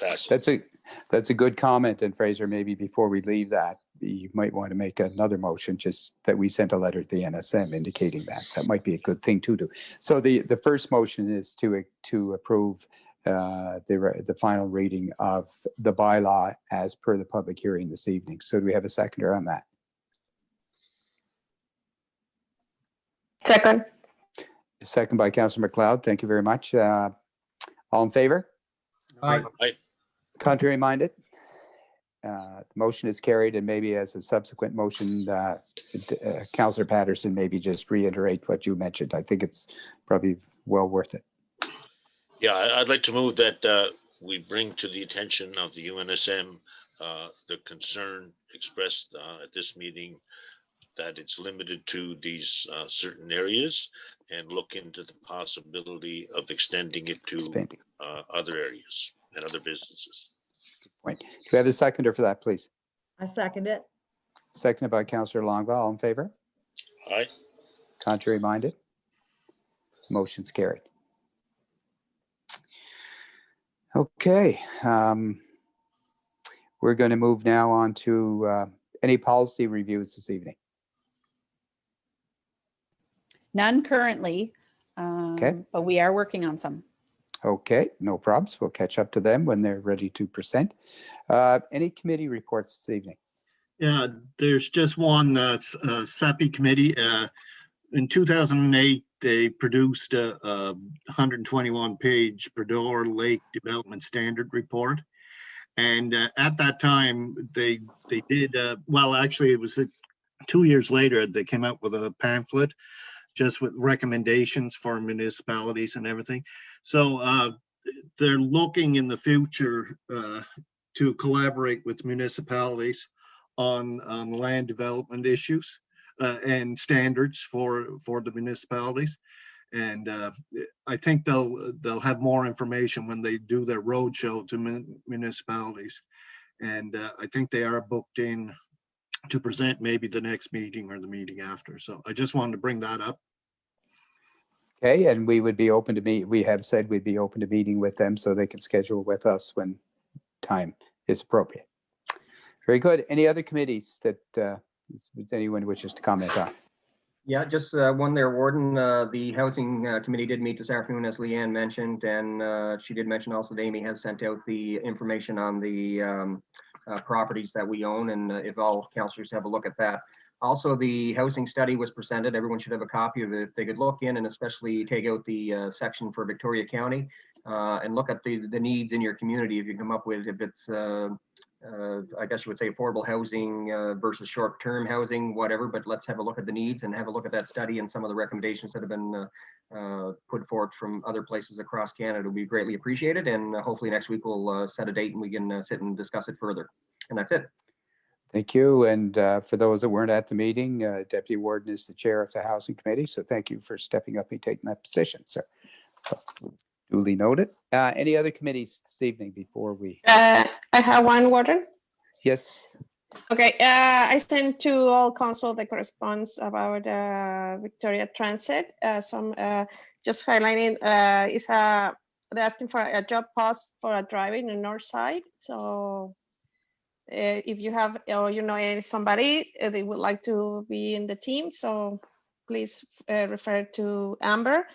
pass it. That's a good comment. And Fraser, maybe before we leave that, you might want to make another motion, just that we sent a letter to the NSM indicating that. That might be a good thing to do. So the first motion is to approve the final reading of the bylaw as per the public hearing this evening. So do we have a seconder on that? Second. Second by Councillor McLeod. Thank you very much. All in favor? Aye. Contrary minded? The motion is carried, and maybe as a subsequent motion, Councillor Patterson, maybe just reiterate what you mentioned. I think it's probably well worth it. Yeah, I'd like to move that we bring to the attention of the UNSM the concern expressed at this meeting that it's limited to these certain areas, and look into the possibility of extending it to other areas and other businesses. Point. Do we have a seconder for that, please? I second it. Seconded by Councillor Longva. All in favor? Aye. Contrary minded? Motion's carried. Okay. We're going to move now on to any policy reviews this evening. None currently, Okay. but we are working on some. Okay, no problems. We'll catch up to them when they're ready to present. Any committee reports this evening? Yeah, there's just one SAPI committee. In 2008, they produced a 121-page Bredor Lake Development Standard Report. And at that time, they did, well, actually, it was 2 years later, they came out with a pamphlet just with recommendations for municipalities and everything. So they're looking in the future to collaborate with municipalities on land development issues and standards for the municipalities. And I think they'll have more information when they do their roadshow to municipalities. And I think they are booked in to present maybe the next meeting or the meeting after. So I just wanted to bring that up. Okay, and we would be open to meet. We have said we'd be open to meeting with them so they can schedule with us when time is appropriate. Very good. Any other committees that anyone wishes to comment on? Yeah, just one there, Warden. The Housing Committee did meet this afternoon, as Leanne mentioned, and she did mention also that Amy has sent out the information on the properties that we own, and if all councillors have a look at that. Also, the housing study was presented. Everyone should have a copy of it. If they could look in and especially take out the section for Victoria County and look at the needs in your community. If you come up with, if it's, I guess you would say affordable housing versus short-term housing, whatever, but let's have a look at the needs and have a look at that study and some of the recommendations that have been put forth from other places across Canada will be greatly appreciated. And hopefully next week we'll set a date and we can sit and discuss it further. And that's it. Thank you. And for those that weren't at the meeting, Deputy Warden is the chair of the Housing Committee. So thank you for stepping up and taking that position, sir. So duly noted. Any other committees this evening before we? I have one, Warden. Yes. Okay, I sent to all council the correspondence about Victoria Transit. Just highlighting they're asking for a job post for a driver in the north side. So if you have or you know somebody they would like to be in the team, so please refer to Amber.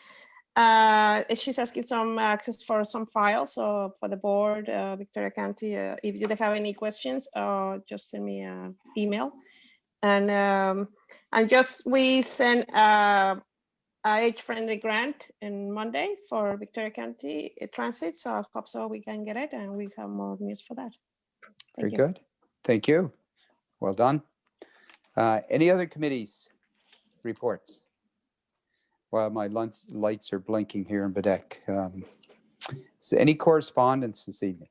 She's asking some access for some files, so for the board, Victoria County. If you have any questions, just send me an email. And we sent a age-friendly grant on Monday for Victoria County Transit, so I hope so we can get it and we have more news for that. Very good. Thank you. Well done. Any other committees reports? Well, my lights are blinking here in Badek. So any correspondence this evening?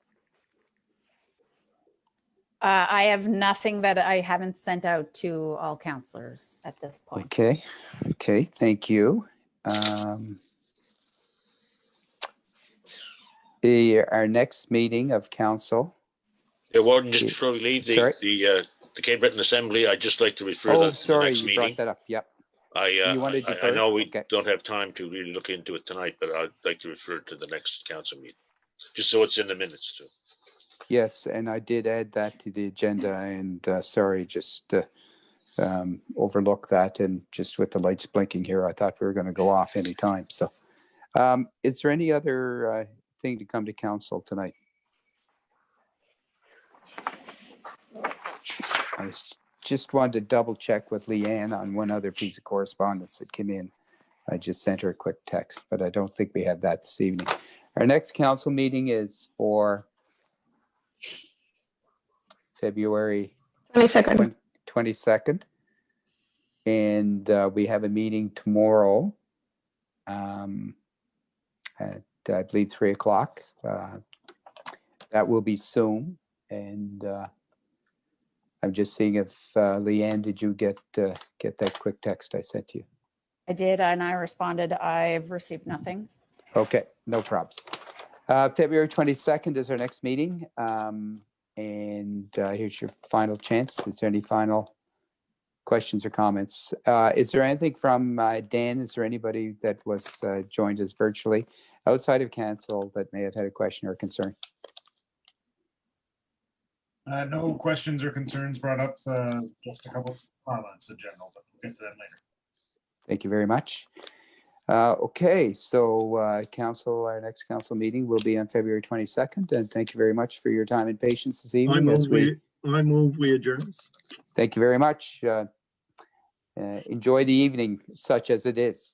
I have nothing that I haven't sent out to all counselors at this point. Okay. Okay. Thank you. Our next meeting of council. Yeah, Warden, just before we leave Sorry? the Cape Breton Assembly, I'd just like to refer Oh, that to the sorry, next you meeting. brought that up. Yep. I You want to I defer? know we Okay. don't have time to really look into it tonight, but I'd like to refer to the next council meeting, just so it's in the minutes too. Yes, and I did add that to the agenda, and sorry, just overlooked that, and just with the lights blinking here, I thought we were going to go off anytime. So is there any other thing to come to council tonight? I just wanted to double check with Leanne on one other piece of correspondence that came in. I just sent her a quick text, but I don't think we have that this evening. Our next council meeting is for February 22nd. And we have a meeting tomorrow at, I believe, 3 o'clock. That will be Zoom. And I'm just seeing if, Leanne, did you get that quick text I sent you? I did, and I responded, I've received nothing. Okay, no problems. February 22nd is our next meeting. And here's your final chance. Is there any final questions or comments? Is there anything from Dan? Is there anybody that was joined us virtually outside of council that may have had a question or concern? No questions or concerns brought up, just a couple comments in general, but we'll get to them later. Thank you very much. Okay, so council, our next council meeting will be on February 22nd, and thank you very much for your time and patience this evening. I move we adjourn. Thank you very much. Enjoy the evening, such as it is.